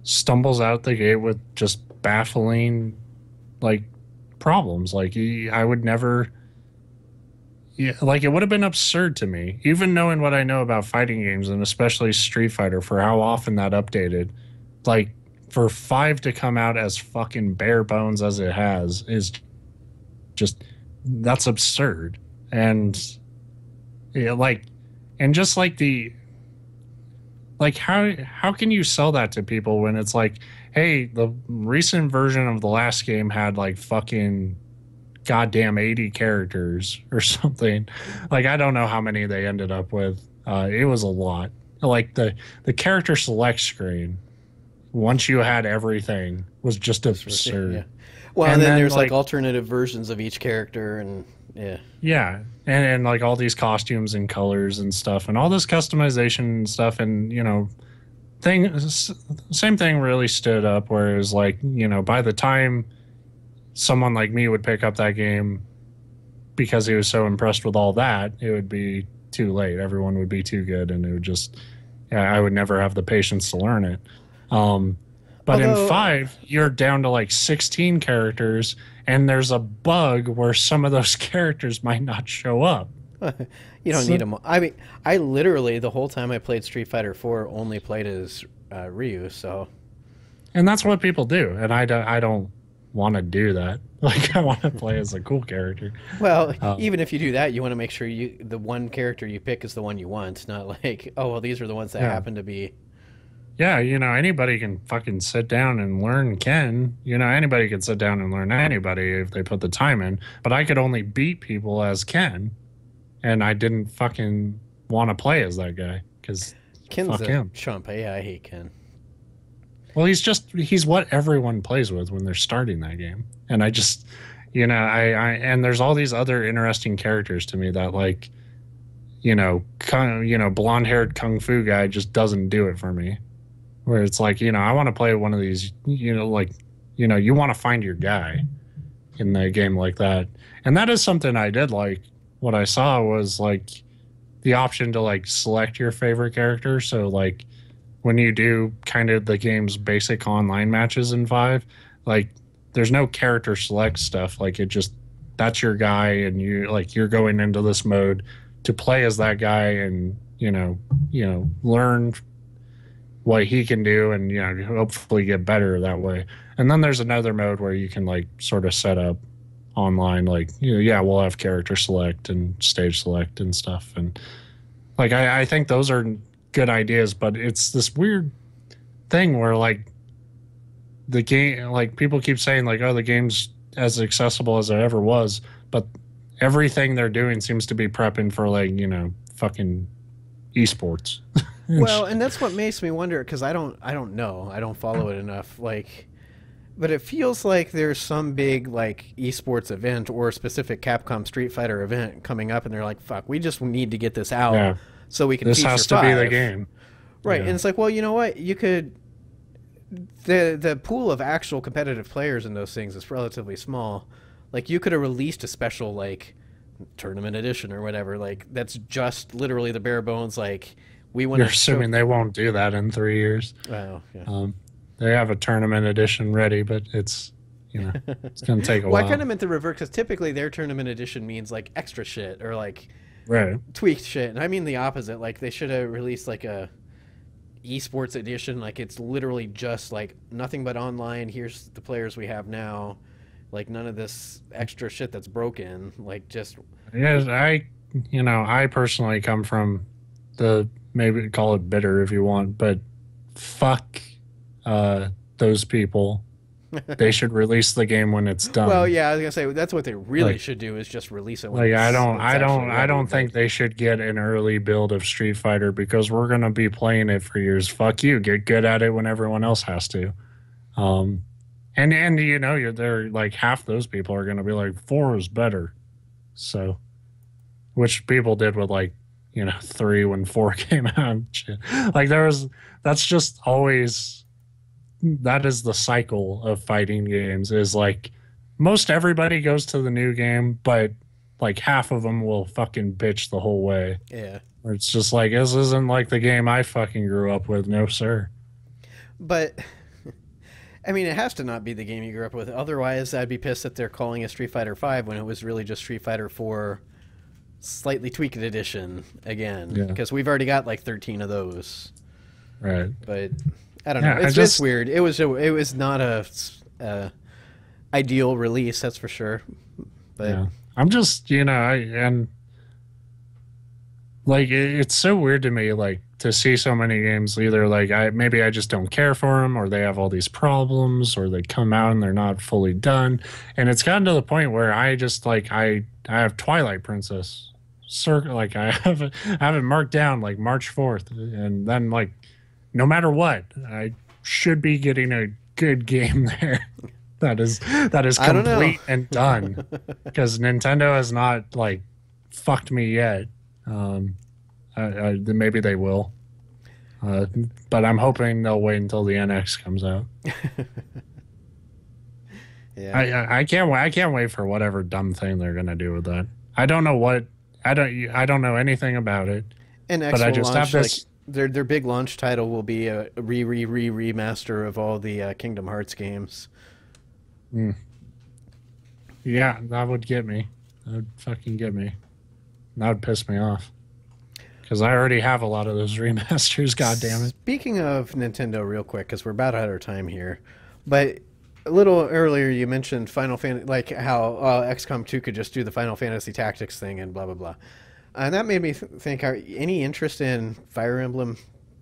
stumbles out the gate with just baffling like problems. Like I would never, yeah, like it would have been absurd to me, even knowing what I know about fighting games and especially Street Fighter for how often that updated. Like for 5 to come out as fucking bare bones as it has is just that's absurd. And yeah, like, and just like like how can you sell that to people when it's like, hey, the recent version of the last game had like fucking goddamn 80 characters or something. Like I don't know how many they ended up with. It was a lot. Like the character select screen, once you had everything, was just Yeah. absurd. Well, and And then then there's like like alternative versions of each character, and yeah. yeah, and like all these costumes and colors and stuff, and all this customization and stuff, and same thing really stood up. Where it was like, by the time someone like me would pick up that game because he was so impressed with all that, it would be too late. Everyone would be too good, and it would just, yeah, I would never have the patience to learn it. Um, but in Although, five, you're down to like 16 characters, and there's a bug where some of those characters might not show up. you don't So, need them. I mean, I literally the whole time I played Street Fighter 4 only played as Ryu. So and that's what people do, and I don't want to do that. Like I want to play as a cool character. well, Um, even if you do that, you want to make sure the one character you pick is the one you want, not like, oh well, these are the ones that yeah. happen to be. Yeah, anybody can fucking sit down and learn Ken. Anybody can sit down and learn anybody if they put the time in. But I could only beat people as Ken, and I didn't fucking want to play as that guy because Ken's fuck a him. chump. Yeah, I hate Ken. Well, he's what everyone plays with when they're starting that game. And I just, and there's all these other interesting characters to me that like, blonde haired kung fu guy just doesn't do it for me. Where it's like, I want to play one of these, you want to find your guy in a game like that. And that is something I did like. What I saw was like the option to like select your favorite character. So like when you do kind of the game's basic online matches in five, like there's no character select stuff. Like it just, that's your guy, and you're going into this mode to play as that guy, and learn what he can do, and hopefully get better that way. And then there's another mode where you can like sort of set up online, like yeah, we'll have character select and stage select and stuff. And like I think those are good ideas, but it's this weird thing where like the game, like people keep saying like, oh, the game's as accessible as it ever was, but everything they're doing seems to be prepping for like fucking esports. Well, and that's what makes me wonder because I don't know, I don't follow it enough. Like, but it feels like there's some big like esports event or a specific Capcom Street Fighter event coming up, and they're like, "Fuck, we just need to get this out Yeah, so we can this feature has to be the five." game. Right, Yeah. and it's like, well, you know what? You could the pool of actual competitive players in those things is relatively small. Like, you could have released a special like tournament edition or whatever. Like, that's just literally the bare bones. Like, we want You're to show. assuming they won't do that in 3 years. Oh, yeah. They have a tournament edition ready, but it's it's gonna take a Well, I while. kind of meant the reverse because typically their tournament edition means like extra shit or like Right. tweaked shit, and I mean the opposite. Like, they should have released like a esports edition. Like, it's literally just like nothing but online. Here's the players we have now. Like, none of this extra shit that's broken. Like, just Yes, I personally come from the, maybe call it bitter if you want, but fuck those people. They should release the game when it's well, done. yeah, I was gonna say that's what they really Like, should do is just release it when like I it's don't, I actually don't, I ready. don't But think they should get an early build of Street Fighter because we're gonna be playing it for years. Fuck you, get good at it when everyone else has to. Um, and you're there. Like half those people are gonna be like four is better. So, which people did with like three when four came out. And shit. Like that's just always, that is the cycle of fighting games, is like most everybody goes to the new game, but like half of them will fucking bitch the whole way. yeah, Where it's just like, this isn't like the game I fucking grew up with. No, sir. but I mean, it has to not be the game you grew up with. Otherwise, I'd be pissed that they're calling it Street Fighter V when it was really just Street Fighter 4 slightly tweaked edition again. Yeah. Because we've already got like 13 of those. Right. But I don't Yeah, know. I It's just- just weird. It was not a ideal release, that's for sure. But Yeah. I'm just, and like it's so weird to me, like to see so many games, either like maybe I just don't care for them, or they have all these problems, or they come out and they're not fully done. And it's gotten to the point where I just like I have Twilight Princess circle, like I have it marked down like March 4th, and then like no matter what, I should be getting a good game there. That is I don't know. complete and done, because Nintendo has not like fucked me yet. Maybe they will, but I'm hoping they'll wait until the NX comes out. Yeah. I can't wait for whatever dumb thing they're gonna do with that. I don't know what I don't know anything about it, And but X I will just have launch like this. their big launch title will be a remaster of all the Kingdom Hearts games. Mm, yeah, that would get me. That would fucking get me. That would piss me off, because I already have a lot of those remasters. God damn it. Speaking of Nintendo, real quick, because we're about out of time here, but a little earlier you mentioned Final Fantasy, like how XCOM 2 could just do the Final Fantasy Tactics thing and blah blah blah, and that made me think: any interest in Fire Emblem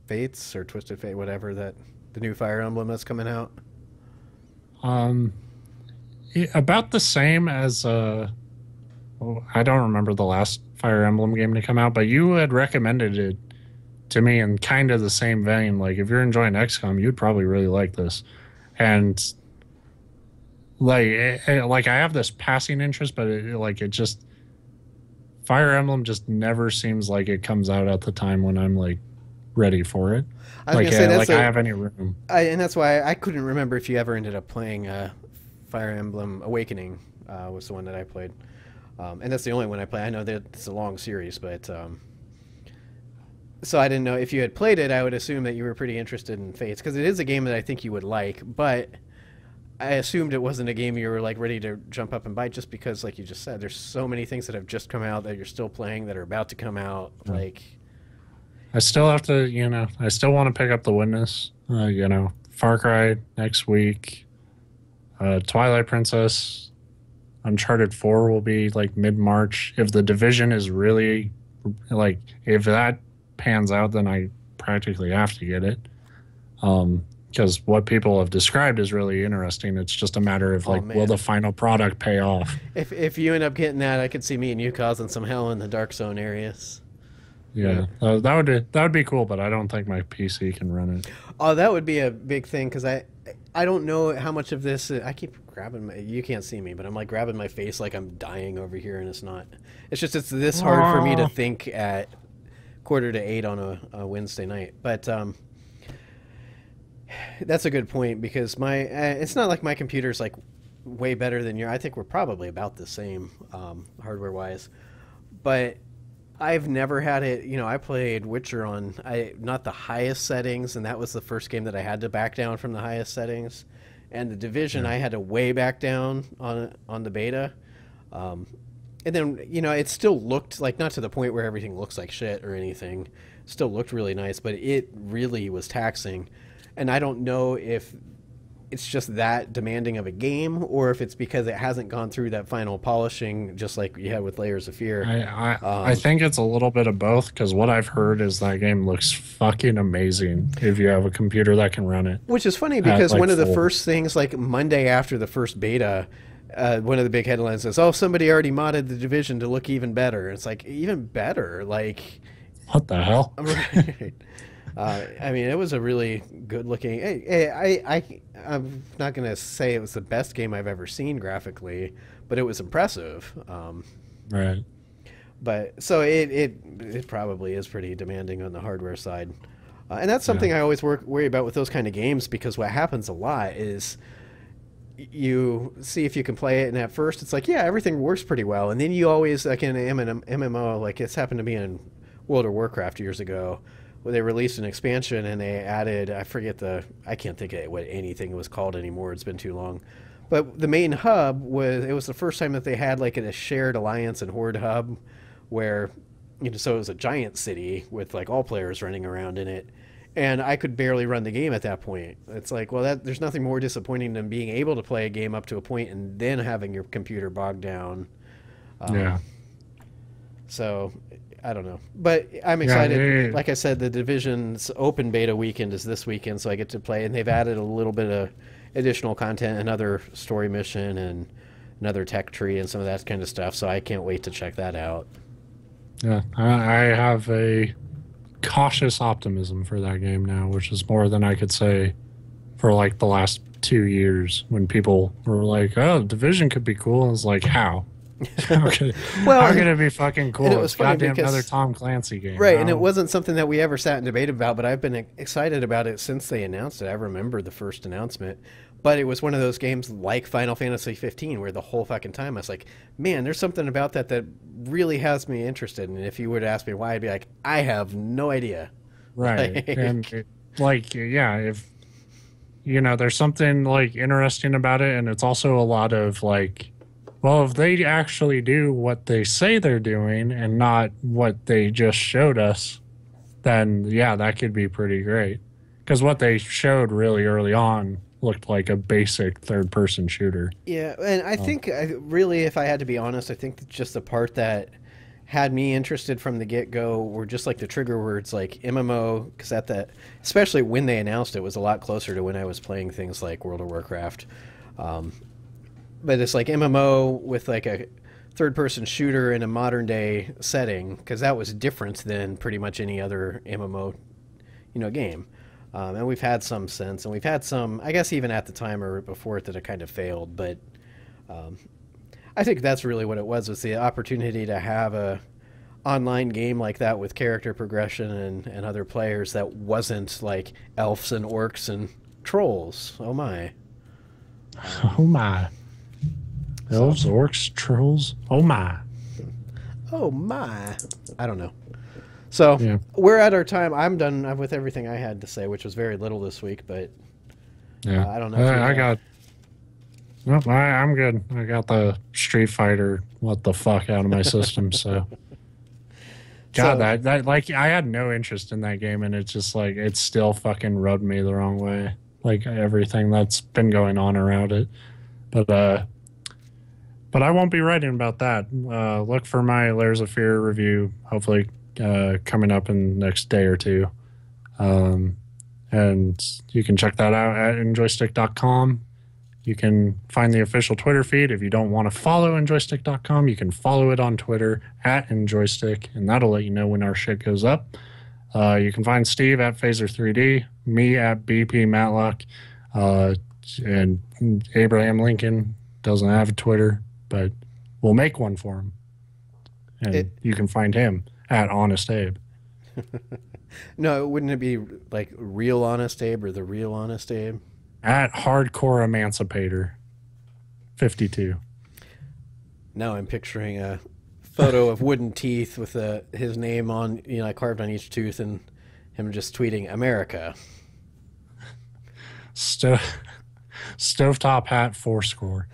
Fates or Twisted Fate, whatever that the new Fire Emblem that's coming out? Um, about the same as I don't remember the last Fire Emblem game to come out, but you had recommended it to me in kind of the same vein. Like, if you're enjoying XCOM, you'd probably really like this. And like I have this passing interest, but it just Fire Emblem just never seems like it comes out at the time when I'm like ready for it. I was gonna say that's Like I have any room. and that's why I couldn't remember if you ever ended up playing Fire Emblem Awakening was the one that I played, and that's the only one I play. I know that it's a long series, but so I didn't know if you had played it. I would assume that you were pretty interested in Fates, because it is a game that I think you would like, but I assumed it wasn't a game you were like ready to jump up and buy, just because, like you just said, there's so many things that have just come out that you're still playing that are about to come out. Yeah. Like, I still have to, I still want to pick up The Witness. Far Cry next week. Twilight Princess, Uncharted 4 will be like mid-March. If The Division is really like, if that pans out, then I practically have to get it. Because what people have described is really interesting. It's just a matter of oh like, will man, the final product pay off? if you end up getting that, I could see me and you causing some hell in the Dark Zone areas. Yeah, that would be cool, but I don't think my PC can run it. Oh, that would be a big thing, because I don't know how much of this I keep grabbing my, you can't see me, but I'm like grabbing my face like I'm dying over here, and it's not. It's just it's this hard for me to think at 7:45 on a Wednesday night. But that's a good point, because my it's not like my computer's like way better than your. I think we're probably about the same hardware wise, but I've never had it. I played Witcher on not the highest settings, and that was the first game that I had to back down from the highest settings. And the Division, I had to way back down on the beta. And then it still looked like, not to the point where everything looks like shit or anything. It still looked really nice, but it really was taxing. And I don't know if it's just that demanding of a game, or if it's because it hasn't gone through that final polishing, just like you had with Layers of Fear. I think it's a little bit of both, because what I've heard is that game looks fucking amazing if you have a computer that can run it. Which is funny, because like one of the full. first things, like Monday after the first beta, one of the big headlines says, "Oh, somebody already modded the Division to look even better." It's like, even better, like, What the hell? right. I mean, it was a really good looking. I'm not gonna say it was the best game I've ever seen graphically, but it was impressive. Right. But so it probably is pretty demanding on the hardware side, and that's something Yeah. I always worry about with those kind of games, because what happens a lot is you see if you can play it, and at first it's like, yeah, everything works pretty well, and then you always, like in an MMO, like it's happened to me in World of Warcraft years ago, where they released an expansion and they added, I can't think of what anything was called anymore, it's been too long, but the main hub was the first time that they had like a shared Alliance and Horde hub, where so it was a giant city with like all players running around in it, and I could barely run the game at that point. It's like, well, there's nothing more disappointing than being able to play a game up to a point and then having your computer bogged down. Yeah. So I don't know, but I'm Yeah, excited. Like I said, the Division's open beta weekend is this weekend, so I get to play, and they've added a little bit of additional content, another story mission, and another tech tree, and some of that kind of stuff. So I can't wait to check that out. yeah. I have a cautious optimism for that game now, which is more than I could say for like the last 2 years when people were like, "Oh, Division could be cool." I was like, "How? How could, Well, how could it be fucking cool? and it was It's funny goddamn another because Tom Clancy game." right, and it How? wasn't something that we ever sat and debated about, but I've been excited about it since they announced it. I remember the first announcement, but it was one of those games like Final Fantasy 15 where the whole fucking time I was like, man, there's something about that that really has me interested. And if you would ask me why, I'd be like, I have no idea. Right. And Like, like, yeah, if there's something like interesting about it, and it's also a lot of like, well, if they actually do what they say they're doing and not what they just showed us, then yeah, that could be pretty great. Because what they showed really early on looked like a basic third person shooter. yeah, and I Um, think really, if I had to be honest, I think that just the part that had me interested from the get go were just like the trigger words like MMO, because at that, especially when they announced it, was a lot closer to when I was playing things like World of Warcraft. Um, but it's like MMO with like a third person shooter in a modern day setting, because that was different than pretty much any other MMO game. And we've had some since, and we've had some, I guess, even at the time or before it, that it kind of failed. But um, I think that's really what it was the opportunity to have a online game like that with character progression and other players that wasn't like elves and orcs and trolls. Oh my! oh my. So, Elves, orcs, trolls. Oh my. oh my! I don't know. So Yeah. we're at our time. I'm done with everything I had to say, which was very little this week. But Yeah. I don't know if you I have. got. Nope, I'm good. I got the Street Fighter what the fuck out of my system. So, God, So that like I had no interest in that game, and it's just like it still fucking rubbed me the wrong way. Like everything that's been going on around it. But I won't be writing about that. Look for my Layers of Fear review. Hopefully, coming up in the next day or two. Um, and you can check that out at njoystic.com. You can find the official Twitter feed. If you don't want to follow njoystic.com, you can follow it on Twitter at njoystick, and that'll let you know when our shit goes up. You can find Steve at Phaser3D, me at BP Matlock, uh, and Abraham Lincoln doesn't have a Twitter, but we'll make one for him. And it you can find him at Honest Abe. no, wouldn't it be like Real Honest Abe or the Real Honest Abe? At Hardcore Emancipator 52. Now I'm picturing a photo of wooden teeth with his name on, carved on each tooth, and him just tweeting America. Sto- Stovetop hat 4 score.